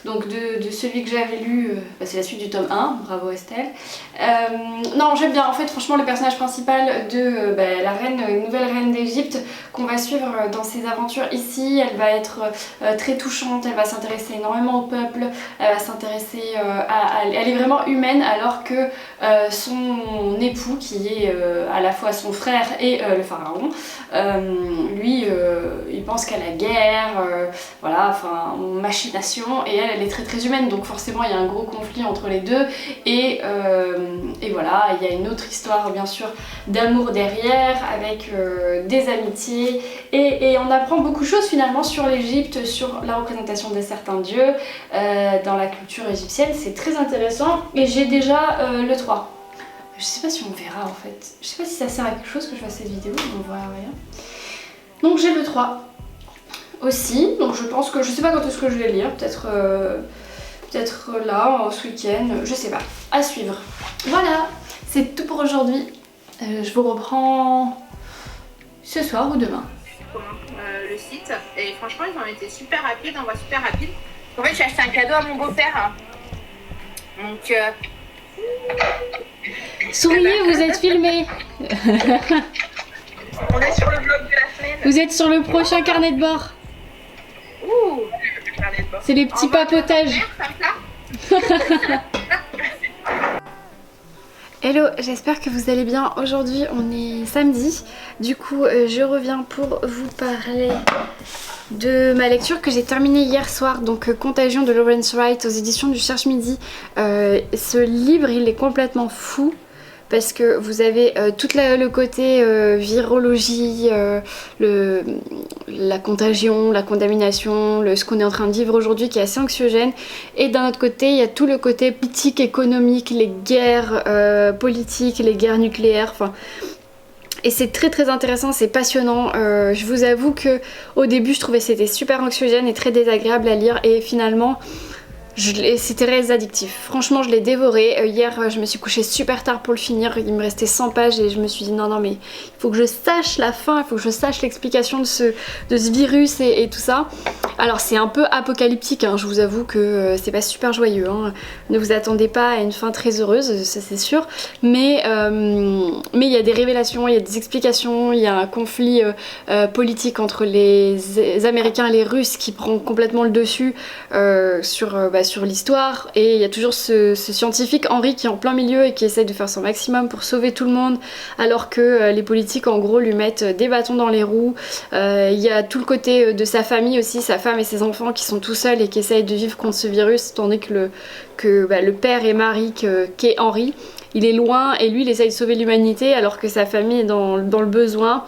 Speaker 1: donc de celui que j'avais lu, c'est la suite du tome 1, bravo Estelle. Non, j'aime bien, en fait franchement le personnage principal de la reine, nouvelle reine d'Égypte qu'on va suivre dans ses aventures ici, elle va être très touchante, elle va s'intéresser énormément au peuple, elle va s'intéresser elle est vraiment humaine, alors que son époux qui est à la fois son frère et le pharaon, lui il pense qu'à la guerre, voilà, enfin machination, et elle est très humaine, donc forcément il y a un gros conflit entre les deux et voilà, il y a une autre histoire bien sûr d'amour derrière avec des amitiés et on apprend beaucoup de choses finalement sur l'Égypte, sur la représentation de certains dieux dans la culture égyptienne. C'est très intéressant et j'ai déjà le 3. Je sais pas si on verra en fait, je sais pas si ça sert à quelque chose que je fasse cette vidéo, on voit rien. Donc j'ai le 3 aussi, donc je pense que, je sais pas quand est-ce que je vais lire, peut-être là, ce week-end, je sais pas, à suivre. Voilà, c'est tout pour aujourd'hui, je vous reprends ce soir ou demain.
Speaker 5: Le site, et franchement ils ont été super rapides, envoi super rapide. En fait j'ai acheté un cadeau à mon beau-père, donc
Speaker 1: Souriez, vous êtes filmé.
Speaker 5: on est sur le vlog de la semaine.
Speaker 1: Vous êtes sur le prochain carnet de bord.
Speaker 5: Ouh, le carnet de bord.
Speaker 1: C'est les petits papotages. Hello, j'espère que vous allez bien. Aujourd'hui on est samedi, du coup je reviens pour vous parler de ma lecture que j'ai terminée hier soir, donc Contagion de Lawrence Wright aux éditions du Cherche Midi. Ce livre il est complètement fou parce que vous avez tout le côté virologie, la contagion, la contamination, ce qu'on est en train de vivre aujourd'hui qui est assez anxiogène, et d'un autre côté il y a tout le côté politique, économique, les guerres politiques, les guerres nucléaires, enfin. Et c'est très intéressant, c'est passionnant. Je vous avoue que au début je trouvais que c'était super anxiogène et très désagréable à lire, et finalement C'était très addictif. Franchement, je l'ai dévoré. Hier, je me suis couchée super tard pour le finir. Il me restait 100 pages et je me suis dit non, mais il faut que je sache la fin, il faut que je sache l'explication de ce virus et tout ça. Alors, c'est un peu apocalyptique, hein. Je vous avoue que c'est pas super joyeux, hein. Ne vous attendez pas à une fin très heureuse, ça c'est sûr. Mais il y a des révélations, il y a des explications, il y a un conflit politique entre les Américains et les Russes qui prend complètement le dessus sur l'histoire, et il y a toujours ce scientifique Henry qui est en plein milieu et qui essaye de faire son maximum pour sauver tout le monde, alors que les politiques en gros lui mettent des bâtons dans les roues. Il y a tout le côté de sa famille aussi, sa femme et ses enfants qui sont tout seuls et qui essayent de vivre contre ce virus, tandis que le père et mari qu'est Henry, il est loin et lui il essaye de sauver l'humanité alors que sa famille est dans le besoin.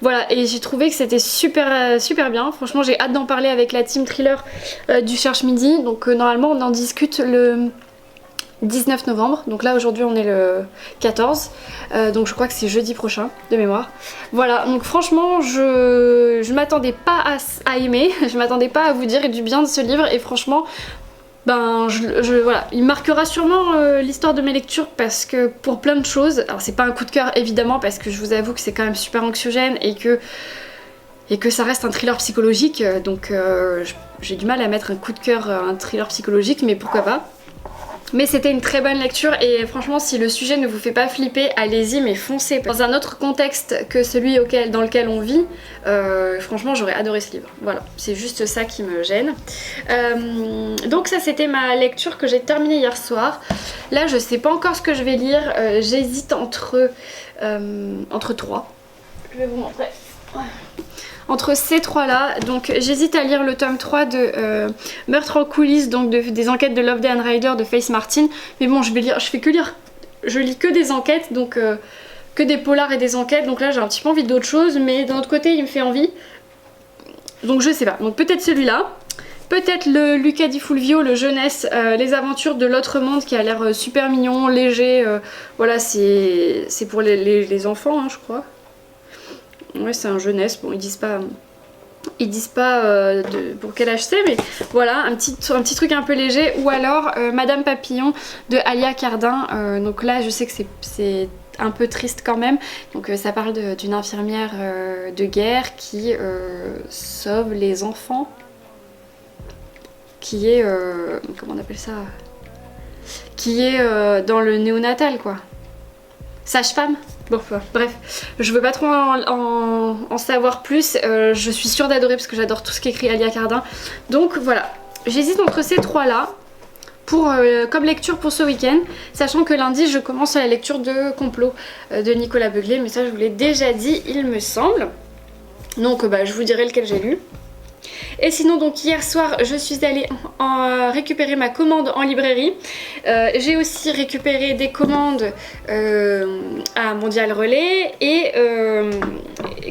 Speaker 1: Voilà, et j'ai trouvé que c'était super bien. Franchement, j'ai hâte d'en parler avec la team thriller du Cherche Midi. Donc normalement, on en discute le 19 novembre. Donc là, aujourd'hui, on est le 14. Donc je crois que c'est jeudi prochain, de mémoire. Voilà, donc franchement, je m'attendais pas à aimer. Je m'attendais pas à vous dire du bien de ce livre. Et franchement, voilà, il marquera sûrement l'histoire de mes lectures parce que pour plein de choses, alors c'est pas un coup de cœur évidemment parce que je vous avoue que c'est quand même super anxiogène et que ça reste un thriller psychologique, donc j'ai du mal à mettre un coup de cœur à un thriller psychologique, mais pourquoi pas. Mais c'était une très bonne lecture et franchement si le sujet ne vous fait pas flipper, allez-y, mais foncez. Dans un autre contexte que celui dans lequel on vit, franchement j'aurais adoré ce livre. Voilà, c'est juste ça qui me gêne. Donc ça c'était ma lecture que j'ai terminée hier soir. Là je sais pas encore ce que je vais lire, j'hésite entre trois. Je vais vous montrer. Entre ces trois là, donc j'hésite à lire le tome 3 de Meurtre en coulisses, donc des enquêtes de Loveday and Ryder de Faith Martin, mais bon je lis que des enquêtes, donc que des polars et des enquêtes, donc là j'ai un petit peu envie d'autre chose, mais d'un autre côté il me fait envie, donc je sais pas, donc peut-être celui-là, peut-être le Luca Di Fulvio, le jeunesse, les aventures de l'autre monde qui a l'air super mignon, léger, voilà c'est pour les enfants hein, je crois. Ouais, c'est un jeunesse, bon ils disent pas pour quel âge c'est, mais voilà, un petit truc un peu léger, ou alors Madame Papillon de Alia Cardin, donc là je sais que c'est un peu triste quand même, donc ça parle d'une infirmière de guerre qui sauve les enfants, qui est, comment on appelle ça, qui est dans le néonatal quoi, sage-femme. Bon, bref, je veux pas trop en savoir plus, je suis sûre d'adorer parce que j'adore tout ce qu'écrit Alia Cardin. Donc voilà, j'hésite entre ces trois là comme lecture pour ce week-end, sachant que lundi je commence la lecture de Complot de Nicolas Beuglet, mais ça je vous l'ai déjà dit il me semble. Donc je vous dirai lequel j'ai lu. Et sinon donc hier soir je suis allée récupérer ma commande en librairie. J'ai aussi récupéré des commandes à Mondial Relais et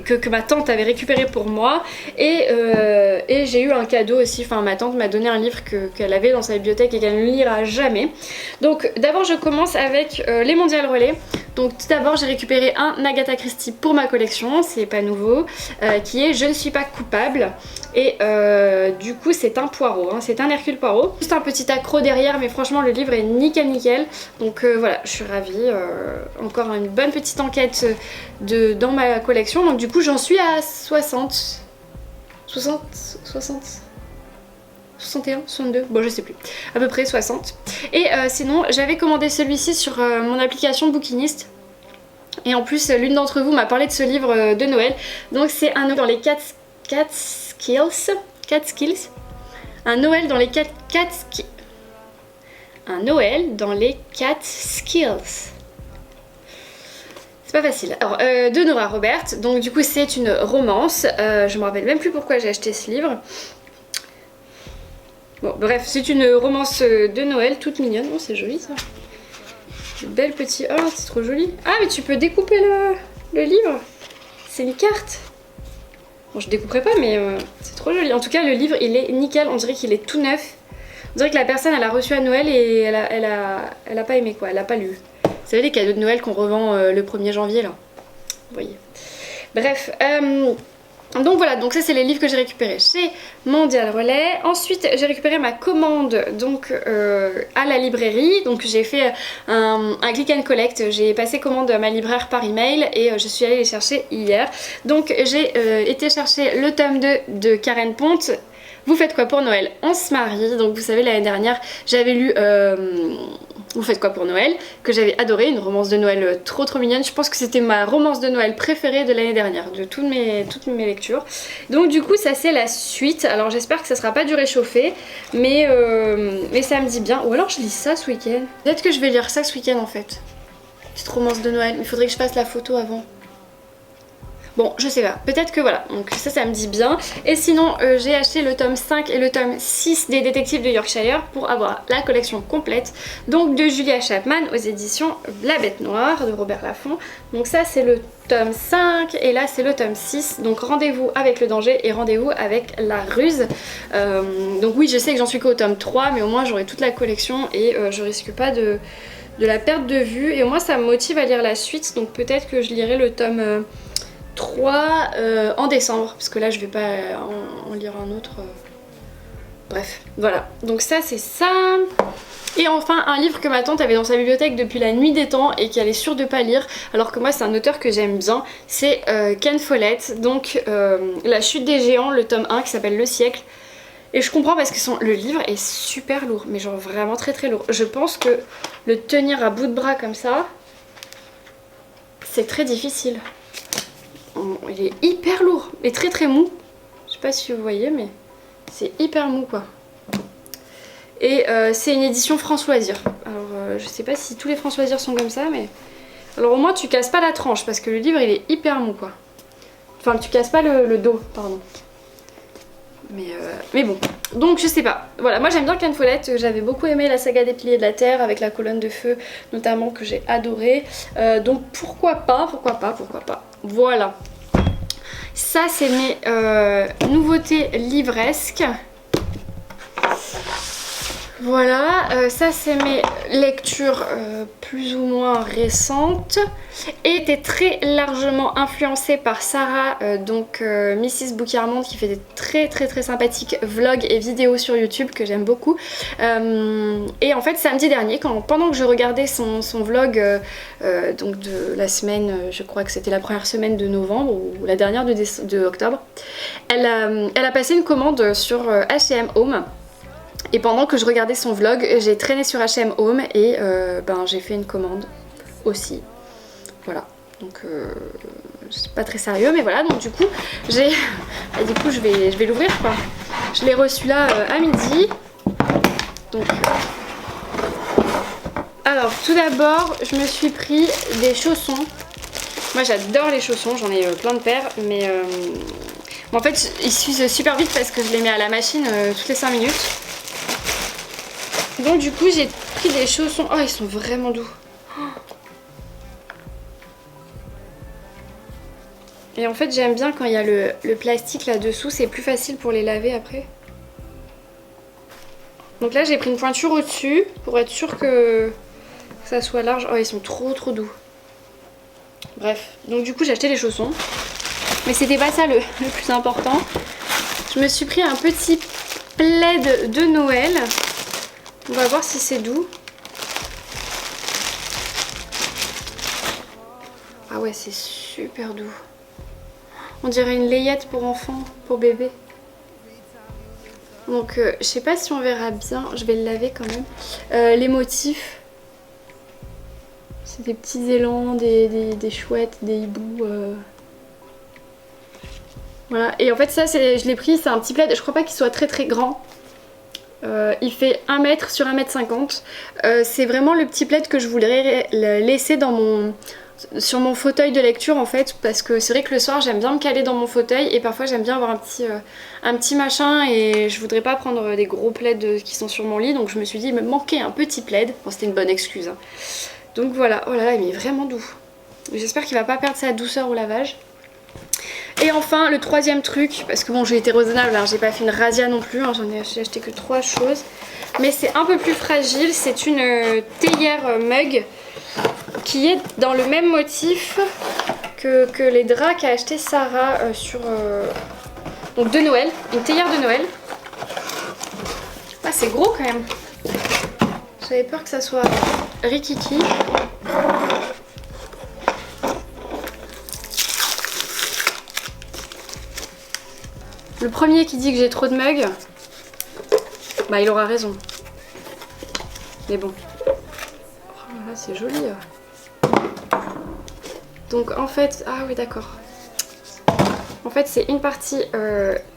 Speaker 1: que ma tante avait récupéré pour moi, et j'ai eu un cadeau aussi, enfin ma tante m'a donné un livre qu'elle avait dans sa bibliothèque et qu'elle ne lira jamais. Donc d'abord je commence avec les Mondial Relais. Donc tout d'abord j'ai récupéré un Agatha Christie pour ma collection, c'est pas nouveau, qui est Je ne suis pas coupable, et du coup c'est un Poirot, hein, c'est un Hercule Poirot. Juste un petit accroc derrière, mais franchement le livre est nickel. Donc voilà, je suis ravie, encore une bonne petite enquête dans ma collection. Donc du coup j'en suis à 61, 62, bon je sais plus, à peu près 60. Et sinon j'avais commandé celui-ci sur mon application Bookinist. Et en plus l'une d'entre vous m'a parlé de ce livre de Noël. Donc c'est un Noël dans les 4 skills. Un Noël dans les 4 skills. C'est pas facile. Alors, de Nora Robert. Donc du coup c'est une romance. Je me rappelle même plus pourquoi j'ai acheté ce livre. Bon bref, c'est une romance de Noël toute mignonne. Oh c'est joli ça. Belle petite... Oh c'est trop joli. Ah mais tu peux découper le livre. C'est une carte. Bon je découperai pas mais c'est trop joli. En tout cas le livre il est nickel. On dirait qu'il est tout neuf. On dirait que la personne elle a reçu à Noël et elle a pas aimé quoi. Elle a pas lu. Vous savez les cadeaux de Noël qu'on revend le 1er janvier là. Vous voyez. Bref. Donc voilà, donc ça c'est les livres que j'ai récupérés chez Mondial Relais. Ensuite j'ai récupéré ma commande donc à la librairie. Donc j'ai fait un click and collect, j'ai passé commande à ma libraire par email et je suis allée les chercher hier. Donc j'ai été chercher le tome 2 de Karen Ponte. Vous faites quoi pour Noël? On se marie. Donc vous savez, l'année dernière j'avais lu Vous faites quoi pour Noël, que j'avais adoré, une romance de Noël trop mignonne. Je pense que c'était ma romance de Noël préférée de l'année dernière, de toutes mes lectures. Donc du coup ça c'est la suite. Alors j'espère que ça sera pas du réchauffé, mais ça me dit bien. Ou alors je lis ça ce week-end. Peut-être que je vais lire ça ce week-end en fait. Petite romance de Noël, il faudrait que je fasse la photo avant. Bon, je sais pas, peut-être que voilà, donc ça me dit bien. Et sinon, j'ai acheté le tome 5 et le tome 6 des Détectives de Yorkshire pour avoir la collection complète. Donc de Julia Chapman aux éditions La Bête Noire de Robert Laffont. Donc ça c'est le tome 5 et là c'est le tome 6. Donc rendez-vous avec le danger et rendez-vous avec la ruse. Donc oui, je sais que j'en suis qu'au tome 3, mais au moins j'aurai toute la collection et je risque pas de la perte de vue. Et au moins ça me motive à lire la suite, donc peut-être que je lirai le tome 3 en décembre, parce que là je vais pas en lire un autre. Bref, voilà. Donc ça c'est ça. Et enfin un livre que ma tante avait dans sa bibliothèque depuis la nuit des temps et qu'elle est sûre de pas lire, alors que moi c'est un auteur que j'aime bien, c'est Ken Follett, donc La chute des géants, le tome 1 qui s'appelle Le siècle. Et je comprends parce que le livre est super lourd, mais genre vraiment très lourd. Je pense que le tenir à bout de bras comme ça, c'est très difficile. Il est hyper lourd et très mou. Je sais pas si vous voyez, mais c'est hyper mou quoi. Et c'est une édition France Loisirs. Alors je sais pas si tous les France Loisirs sont comme ça, mais alors au moins tu casses pas la tranche parce que le livre il est hyper mou quoi. Enfin tu casses pas le dos, pardon. Mais bon, donc je sais pas. Voilà, moi j'aime bien Ken Follett, j'avais beaucoup aimé la saga des Piliers de la Terre avec la colonne de feu notamment que j'ai adoré. Donc pourquoi pas. Voilà. Ça c'est mes nouveautés livresques. Voilà, ça c'est mes lectures plus ou moins récentes et était très largement influencée par Sarah, Mrs Bouquet-Armande, qui fait des très sympathiques vlogs et vidéos sur YouTube que j'aime beaucoup. Et en fait samedi dernier, pendant que je regardais son vlog donc de la semaine, je crois que c'était la première semaine de novembre ou la dernière de octobre, elle a passé une commande sur H&M Home. Et pendant que je regardais son vlog, j'ai traîné sur H&M Home et j'ai fait une commande aussi. Voilà, donc c'est pas très sérieux, mais voilà, donc du coup je vais l'ouvrir quoi. Je l'ai reçu là à midi. Donc alors tout d'abord je me suis pris des chaussons. Moi j'adore les chaussons, j'en ai plein de paires, mais en fait ils s'usent super vite parce que je les mets à la machine toutes les 5 minutes. Donc du coup j'ai pris des chaussons. Oh, ils sont vraiment doux. Et en fait j'aime bien quand il y a le plastique là dessous, c'est plus facile pour les laver après. Donc là j'ai pris une pointure au dessus pour être sûre que ça soit large. Oh, ils sont trop doux. Bref, donc du coup j'ai acheté les chaussons. Mais c'était pas ça le plus important. Je me suis pris un petit plaid de Noël. On va voir si c'est doux. Ah ouais, c'est super doux. On dirait une layette pour enfants, pour bébé. Donc je sais pas si on verra bien, je vais le laver quand même. Les motifs, c'est des petits élans, des chouettes, des hiboux. Voilà, et en fait ça je l'ai pris, c'est un petit plaid, je crois pas qu'il soit très grand. Il fait 1 mètre sur 1,50 m. C'est vraiment le petit plaid que je voudrais laisser sur mon fauteuil de lecture en fait, parce que c'est vrai que le soir j'aime bien me caler dans mon fauteuil et parfois j'aime bien avoir un petit machin et je voudrais pas prendre des gros plaids qui sont sur mon lit, donc je me suis dit il me manquait un petit plaid. Bon, c'était une bonne excuse hein. Donc voilà, oh là là, il est vraiment doux. J'espère qu'il va pas perdre sa douceur au lavage. Et enfin le troisième truc, parce que bon j'ai été raisonnable, hein, j'ai pas fait une razzia non plus, hein, j'ai acheté que 3 choses, mais c'est un peu plus fragile, c'est une théière mug qui est dans le même motif que les draps qu'a acheté Sarah donc de Noël, une théière de Noël. Ah, c'est gros quand même. J'avais peur que ça soit rikiki. Le premier qui dit que j'ai trop de mugs, bah il aura raison. Mais bon. Oh là, c'est joli. Donc en fait, ah oui d'accord. En fait c'est une partie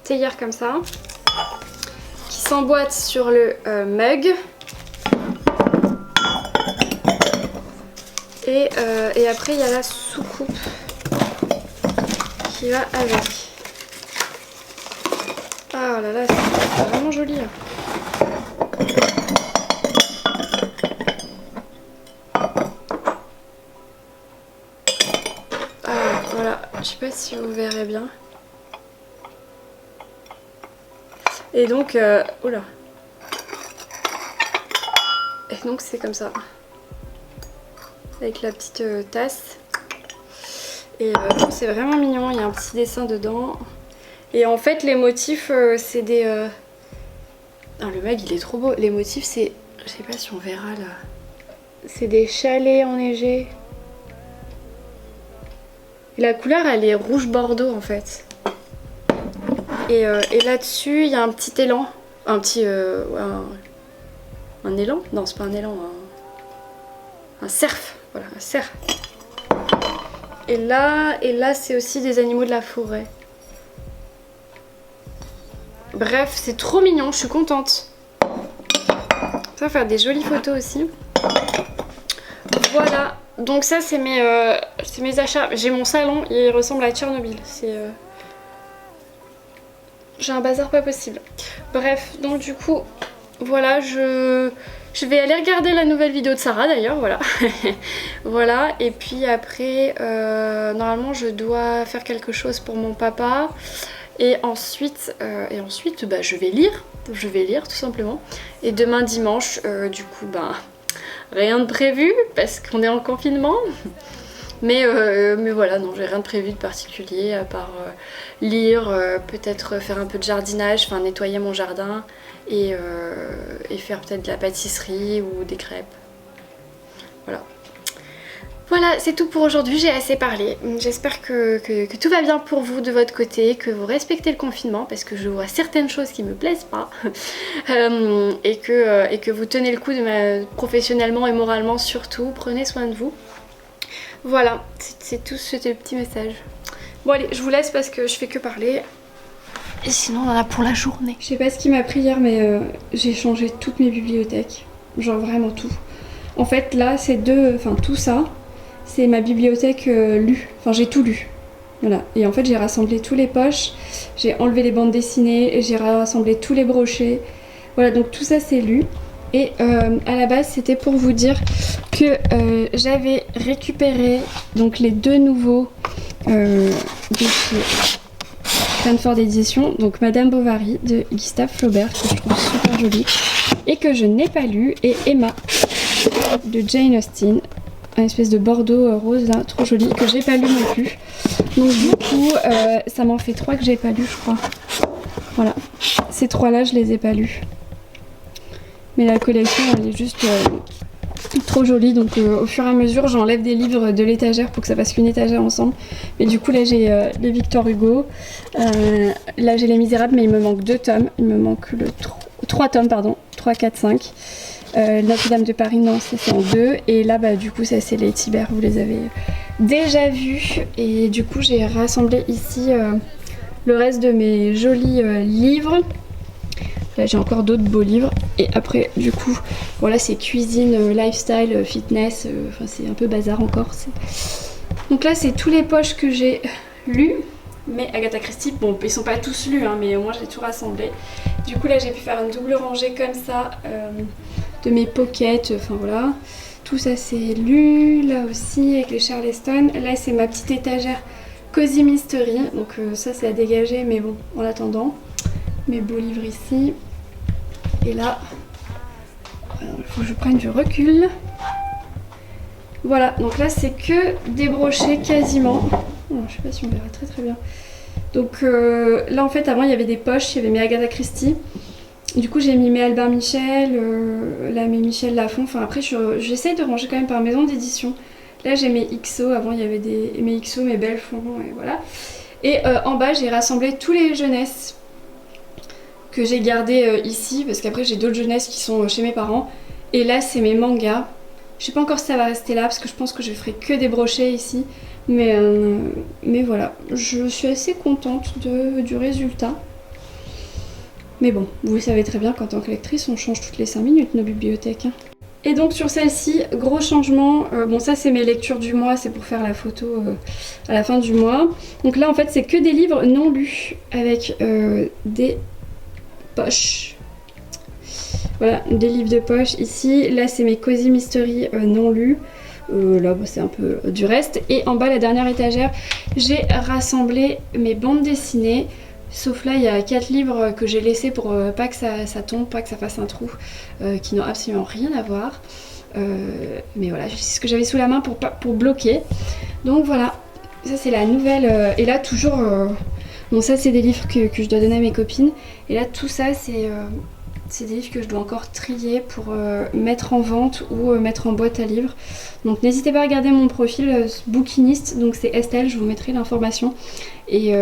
Speaker 1: théière comme ça, qui s'emboîte sur le mug. Et après il y a la soucoupe qui va avec. Ah là là, c'est vraiment joli. Ah voilà, je sais pas si vous verrez bien. Et donc, oula. Et donc c'est comme ça. Avec la petite tasse. Et c'est vraiment mignon, il y a un petit dessin dedans. Et en fait les motifs c'est des... Ah, le mug il est trop beau. Les motifs c'est... Je sais pas si on verra là. C'est des chalets enneigés. Et la couleur elle est rouge bordeaux en fait. Et là-dessus il y a un petit élan. Un petit... un élan? Non c'est pas un élan. Un cerf. Voilà, un cerf. Et là c'est aussi des animaux de la forêt. Bref, c'est trop mignon, je suis contente. Ça va faire des jolies photos aussi. Voilà, donc ça c'est mes achats. J'ai mon salon, il ressemble à Tchernobyl. J'ai un bazar pas possible. Bref, donc du coup, voilà, je vais aller regarder la nouvelle vidéo de Sarah d'ailleurs, voilà. Voilà, et puis après, normalement je dois faire quelque chose pour mon papa. Et ensuite bah, je vais lire tout simplement. Et demain dimanche, du coup, bah, rien de prévu parce qu'on est en confinement. Mais voilà, non, j'ai rien de prévu de particulier à part lire, peut-être faire un peu de jardinage, enfin nettoyer mon jardin et faire peut-être de la pâtisserie ou des crêpes. Voilà. Voilà, c'est tout pour aujourd'hui, j'ai assez parlé. J'espère que tout va bien pour vous de votre côté, que vous respectez le confinement parce que je vois certaines choses qui me plaisent pas et que vous tenez le coup professionnellement et moralement surtout. Prenez soin de vous. Voilà, c'est tout, c'était le petit message. Bon allez, je vous laisse parce que je fais que parler. Et sinon on en a pour la journée. Je sais pas ce qui m'a pris hier mais j'ai changé toutes mes bibliothèques. Genre vraiment tout. En fait là c'est tout ça. C'est ma bibliothèque lue, enfin j'ai tout lu, voilà. Et en fait j'ai rassemblé tous les poches, j'ai enlevé les bandes dessinées, j'ai rassemblé tous les brochets, voilà donc tout ça c'est lu. Et à la base c'était pour vous dire que j'avais récupéré donc les deux nouveaux de chez Stanford Édition, donc Madame Bovary de Gustave Flaubert que je trouve super joli et que je n'ai pas lu, et Emma de Jane Austen. Un espèce de bordeaux rose là, trop joli, que j'ai pas lu non plus. Donc du coup, ça m'en fait 3 que j'ai pas lu je crois. Voilà, ces 3 là je les ai pas lus. Mais la collection elle est juste trop jolie, donc au fur et à mesure j'enlève des livres de l'étagère pour que ça fasse qu'une étagère ensemble. Mais du coup là j'ai les Victor Hugo, là j'ai les Misérables mais il me manque 2 tomes, il me manque 3 tomes pardon, 3, 4, 5. Notre-Dame de Paris, non, ça c'est en 2. Et là, bah, du coup, ça c'est les Tibère, vous les avez déjà vus. Et du coup, j'ai rassemblé ici le reste de mes jolis livres. Là, j'ai encore d'autres beaux livres. Et après, du coup, voilà, c'est cuisine, lifestyle, fitness. Enfin, c'est un peu bazar encore. Donc là, c'est tous les poches que j'ai lus. Mais Agatha Christie, bon, ils sont pas tous lus, hein, mais au moins j'ai tout rassemblé. Du coup, là, j'ai pu faire une double rangée comme ça. De mes pockets, enfin voilà, tout ça c'est lu, là aussi avec les Charleston. Là c'est ma petite étagère Cozy Mystery, donc ça c'est à dégager, mais bon, en attendant, mes beaux livres ici. Et là, il faut que je prenne du recul. Voilà, donc là c'est que des brochets quasiment. Oh, je sais pas si on verra très bien. Donc là en fait avant il y avait des poches, il y avait mes Agatha Christie. Du coup j'ai mis mes Albin Michel, là mes Michel Lafon. Enfin après j'essaye de ranger quand même par maison d'édition. Là j'ai mes XO, avant il y avait mes XO, mes Belfond et voilà. Et en bas j'ai rassemblé tous les jeunesses que j'ai gardées ici parce qu'après j'ai d'autres jeunesses qui sont chez mes parents. Et là c'est mes mangas. Je sais pas encore si ça va rester là parce que je pense que je ferai que des brochets ici. Mais voilà, je suis assez contente du résultat. Mais bon, vous savez très bien qu'en tant que lectrice, on change toutes les 5 minutes nos bibliothèques. Hein. Et donc sur celle-ci, gros changement. Bon ça c'est mes lectures du mois, c'est pour faire la photo à la fin du mois. Donc là en fait c'est que des livres non lus avec des poches. Voilà, des livres de poche ici. Là c'est mes Cozy Mystery non lus. Là bah, c'est un peu du reste. Et en bas la dernière étagère, j'ai rassemblé mes bandes dessinées. Sauf là il y a 4 livres que j'ai laissés pour pas que ça tombe, pas que ça fasse un trou, qui n'ont absolument rien à voir. Mais voilà, c'est ce que j'avais sous la main pour bloquer. Donc voilà, ça c'est la nouvelle. Et là toujours, bon ça c'est des livres que je dois donner à mes copines. Et là tout ça c'est des livres que je dois encore trier pour mettre en vente ou mettre en boîte à livres. Donc n'hésitez pas à regarder mon profil bouquiniste, donc c'est Estelle, je vous mettrai l'information. Et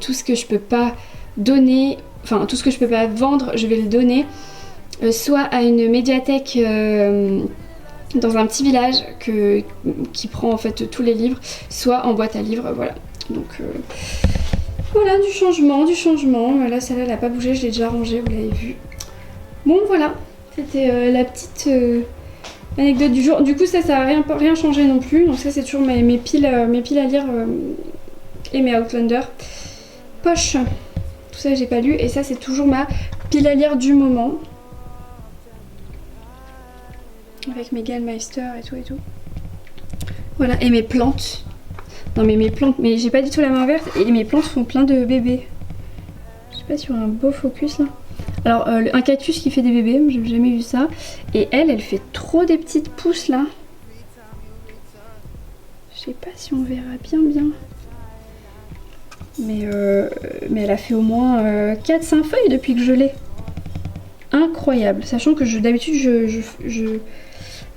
Speaker 1: tout ce que je peux pas donner, enfin tout ce que je peux pas vendre, je vais le donner soit à une médiathèque dans un petit village qui prend en fait tous les livres, soit en boîte à livres, voilà. Donc voilà, du changement. Là celle-là elle a pas bougé, je l'ai déjà rangée, vous l'avez vu. Bon voilà, c'était la petite anecdote du jour. Du coup ça n'a rien changé non plus. Donc ça c'est toujours mes piles à lire et mes Outlander. Poche, tout ça j'ai pas lu. Et ça c'est toujours ma pile à lire du moment. Avec mes Gallmeister et tout. Voilà, et mes plantes. Non mais mes plantes, mais j'ai pas du tout la main verte. Et mes plantes font plein de bébés. Je sais pas si on a un beau focus là. Alors un cactus qui fait des bébés, j'ai jamais vu ça. Et elle fait trop des petites pousses là. Je sais pas si on verra bien. Mais elle a fait au moins 4-5 feuilles depuis que je l'ai. Incroyable. Sachant que d'habitude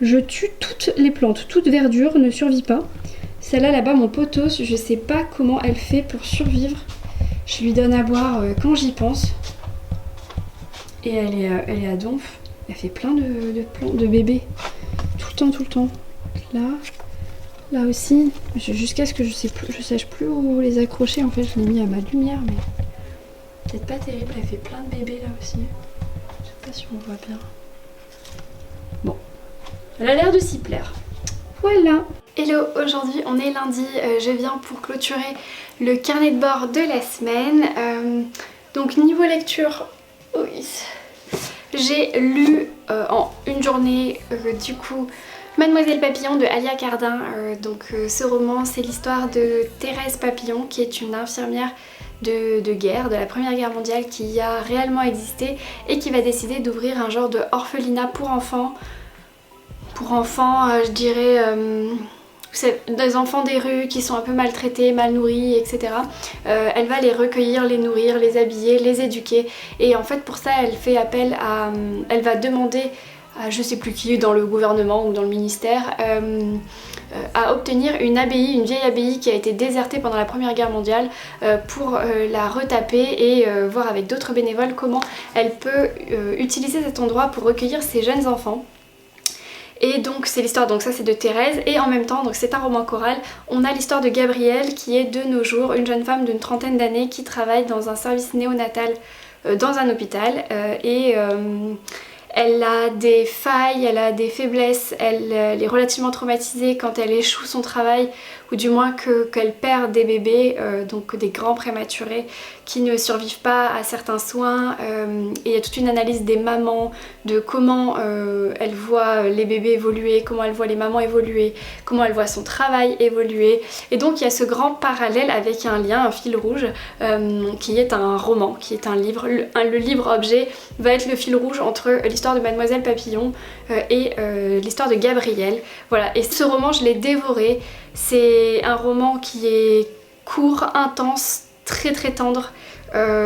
Speaker 1: je tue toutes les plantes. Toute verdure ne survit pas. Celle-là là-bas, mon potos, je sais pas comment elle fait pour survivre. Je lui donne à boire quand j'y pense. Et elle est à donf. Elle fait plein de bébés. Tout le temps. Là aussi. Jusqu'à ce que je sache plus où les accrocher. En fait, je l'ai mis à ma lumière, mais peut-être pas terrible. Elle fait plein de bébés là aussi. Je sais pas si on voit bien. Bon. Elle a l'air de s'y plaire. Voilà. Hello, aujourd'hui on est lundi. Je viens pour clôturer le carnet de bord de la semaine. Donc niveau lecture... Oui. J'ai lu en une journée du coup Mademoiselle Papillon de Alia Cardin. Ce roman c'est l'histoire de Thérèse Papillon qui est une infirmière de guerre, de la Première Guerre mondiale qui a réellement existé et qui va décider d'ouvrir un genre de orphelinat pour enfants. Je dirais... c'est des enfants des rues qui sont un peu maltraités, mal nourris, etc. Elle va les recueillir, les nourrir, les habiller, les éduquer. Et en fait pour ça elle fait appel à... Elle va demander à je sais plus qui dans le gouvernement ou dans le ministère à obtenir une abbaye, une vieille abbaye qui a été désertée pendant la Première Guerre mondiale pour la retaper et voir avec d'autres bénévoles comment elle peut utiliser cet endroit pour recueillir ces jeunes enfants. Et donc c'est l'histoire, donc ça c'est de Thérèse, et en même temps, donc c'est un roman choral, on a l'histoire de Gabrielle qui est de nos jours une jeune femme d'une trentaine d'années qui travaille dans un service néonatal dans un hôpital elle a des failles, elle a des faiblesses, elle est relativement traumatisée quand elle échoue son travail ou du moins qu'elle perd des bébés, donc des grands prématurés qui ne survivent pas à certains soins. Et il y a toute une analyse des mamans, de comment elle voit les bébés évoluer, comment elle voit les mamans évoluer, comment elle voit son travail évoluer. Et donc il y a ce grand parallèle avec un lien, un fil rouge, qui est un roman, qui est un livre. Le livre objet va être le fil rouge entre l'histoire l'histoire de Mademoiselle Papillon et l'histoire de Gabriel. Voilà, et ce roman je l'ai dévoré. C'est un roman qui est court, intense, très tendre.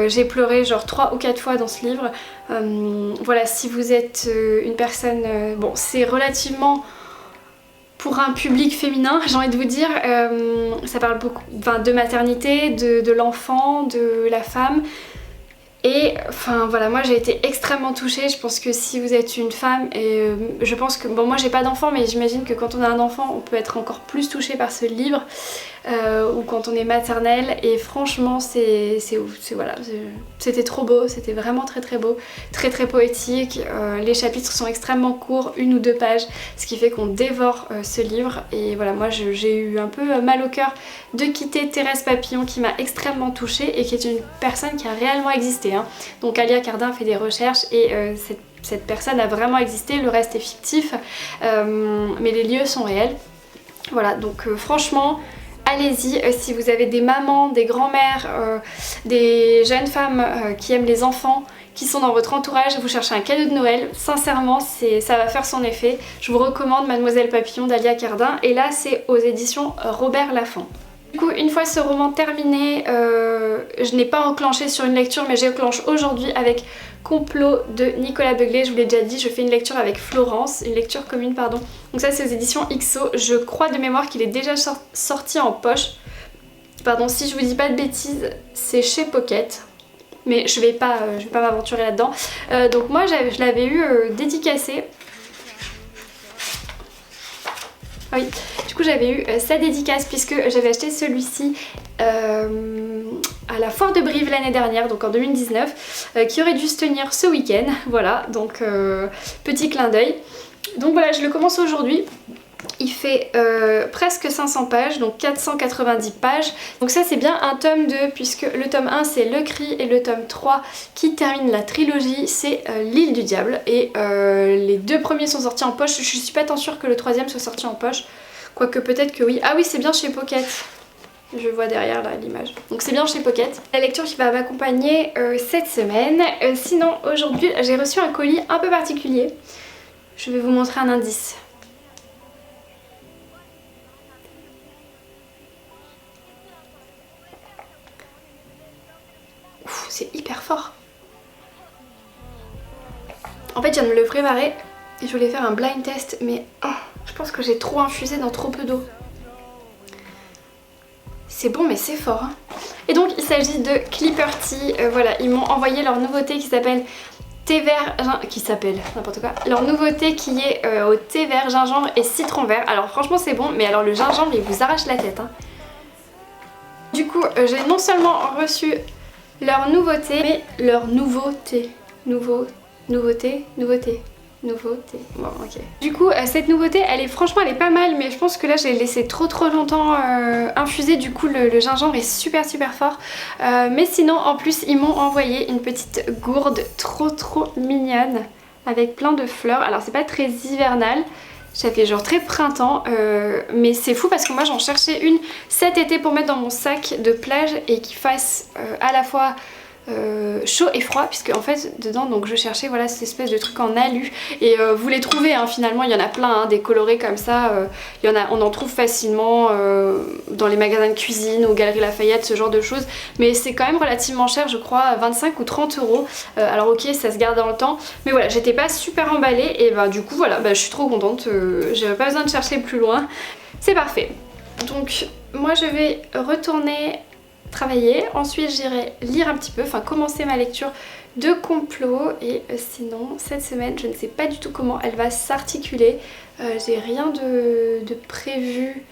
Speaker 1: J'ai pleuré genre 3 ou 4 fois dans ce livre. Voilà, si vous êtes une personne... bon, c'est relativement... pour un public féminin, j'ai envie de vous dire, ça parle beaucoup de maternité, de l'enfant, de la femme. Et enfin voilà, moi j'ai été extrêmement touchée. Je pense que si vous êtes une femme, et je pense que, bon moi j'ai pas d'enfant, mais j'imagine que quand on a un enfant on peut être encore plus touché par ce livre, ou quand on est maternelle. Et franchement voilà, c'était trop beau, c'était vraiment très beau, très poétique. Les chapitres sont extrêmement courts, 1 ou 2 pages, ce qui fait qu'on dévore ce livre. Et voilà, moi j'ai eu un peu mal au cœur de quitter Thérèse Papillon, qui m'a extrêmement touchée et qui est une personne qui a réellement existé, hein. Donc Alia Cardin fait des recherches et cette personne a vraiment existé, le reste est fictif, mais les lieux sont réels. Voilà, donc franchement allez-y, si vous avez des mamans, des grands-mères, des jeunes femmes qui aiment les enfants, qui sont dans votre entourage, vous cherchez un cadeau de Noël, sincèrement ça va faire son effet. Je vous recommande Mademoiselle Papillon d'Alia Cardin, et là c'est aux éditions Robert Laffont. Du coup, une fois ce roman terminé, je n'ai pas enclenché sur une lecture, mais j'enclenche aujourd'hui avec Complot de Nicolas Begley. Je vous l'ai déjà dit, je fais une lecture avec Florence, une lecture commune pardon. Donc ça c'est aux éditions XO, je crois de mémoire qu'il est déjà sorti en poche. Pardon, si je vous dis pas de bêtises, c'est chez Pocket. Mais je vais pas m'aventurer là-dedans. Donc moi je l'avais eu dédicacé. Ah oui, du coup j'avais eu sa dédicace puisque j'avais acheté celui-ci à la foire de Brive l'année dernière, donc en 2019, qui aurait dû se tenir ce week-end. Voilà, donc petit clin d'œil. Donc voilà, je le commence aujourd'hui. Il fait presque 500 pages, donc 490 pages. Donc ça c'est bien un tome 2, puisque le tome 1 c'est Le Cri et le tome 3 qui termine la trilogie c'est L'Île du Diable. Et les 2 premiers sont sortis en poche. Je suis pas tant sûre que le 3e soit sorti en poche. Quoique peut-être que oui. Ah oui, c'est bien chez Pocket. Je vois derrière là l'image. Donc c'est bien chez Pocket. La lecture qui va m'accompagner cette semaine. Sinon aujourd'hui j'ai reçu un colis un peu particulier. Je vais vous montrer un indice. C'est hyper fort. En fait je viens de me le préparer et je voulais faire un blind test, mais je pense que j'ai trop infusé dans trop peu d'eau. C'est bon mais c'est fort, hein. Et donc il s'agit de Clipper Tea. Voilà, ils m'ont envoyé leur nouveauté qui s'appelle thé vert, n'importe quoi. Leur nouveauté qui est au thé vert, gingembre et citron vert. Alors franchement c'est bon, mais alors le gingembre il vous arrache la tête, hein. Du coup j'ai non seulement reçu leur nouveauté, mais leur nouveauté. Nouveauté. Bon, ok. Du coup, cette nouveauté, franchement, elle est pas mal, mais je pense que là, j'ai laissé trop longtemps infuser. Du coup, le gingembre est super fort. Mais sinon, en plus, ils m'ont envoyé une petite gourde trop mignonne avec plein de fleurs. Alors, c'est pas très hivernal. Ça fait genre très printemps, mais c'est fou parce que moi j'en cherchais une cet été pour mettre dans mon sac de plage et qui fasse à la fois chaud et froid, puisque en fait dedans donc je cherchais voilà cette espèce de truc en alu et vous les trouvez hein, finalement il y en a plein hein, des colorés comme ça, on en trouve facilement dans les magasins de cuisine ou Galeries Lafayette, ce genre de choses, mais c'est quand même relativement cher, je crois 25 ou 30 €. Alors ok ça se garde dans le temps, mais voilà j'étais pas super emballée et bah du coup voilà je suis trop contente, j'avais pas besoin de chercher plus loin, c'est parfait. Donc moi je vais retourner travailler, ensuite j'irai lire un petit peu, enfin commencer ma lecture de Complot et sinon cette semaine je ne sais pas du tout comment elle va s'articuler, j'ai rien de prévu,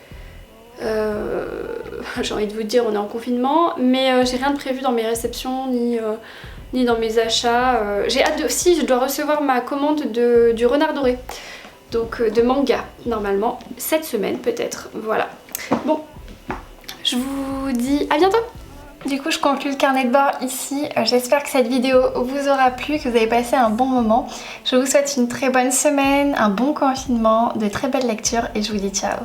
Speaker 1: j'ai envie de vous dire on est en confinement, mais j'ai rien de prévu dans mes réceptions ni dans mes achats, j'ai hâte de... Si je dois recevoir ma commande du Renard Doré, donc de manga normalement cette semaine peut-être, voilà. Bon, je vous dis à bientôt. Du coup je conclue le carnet de bord ici, j'espère que cette vidéo vous aura plu, que vous avez passé un bon moment. Je vous souhaite une très bonne semaine, un bon confinement, de très belles lectures et je vous dis ciao.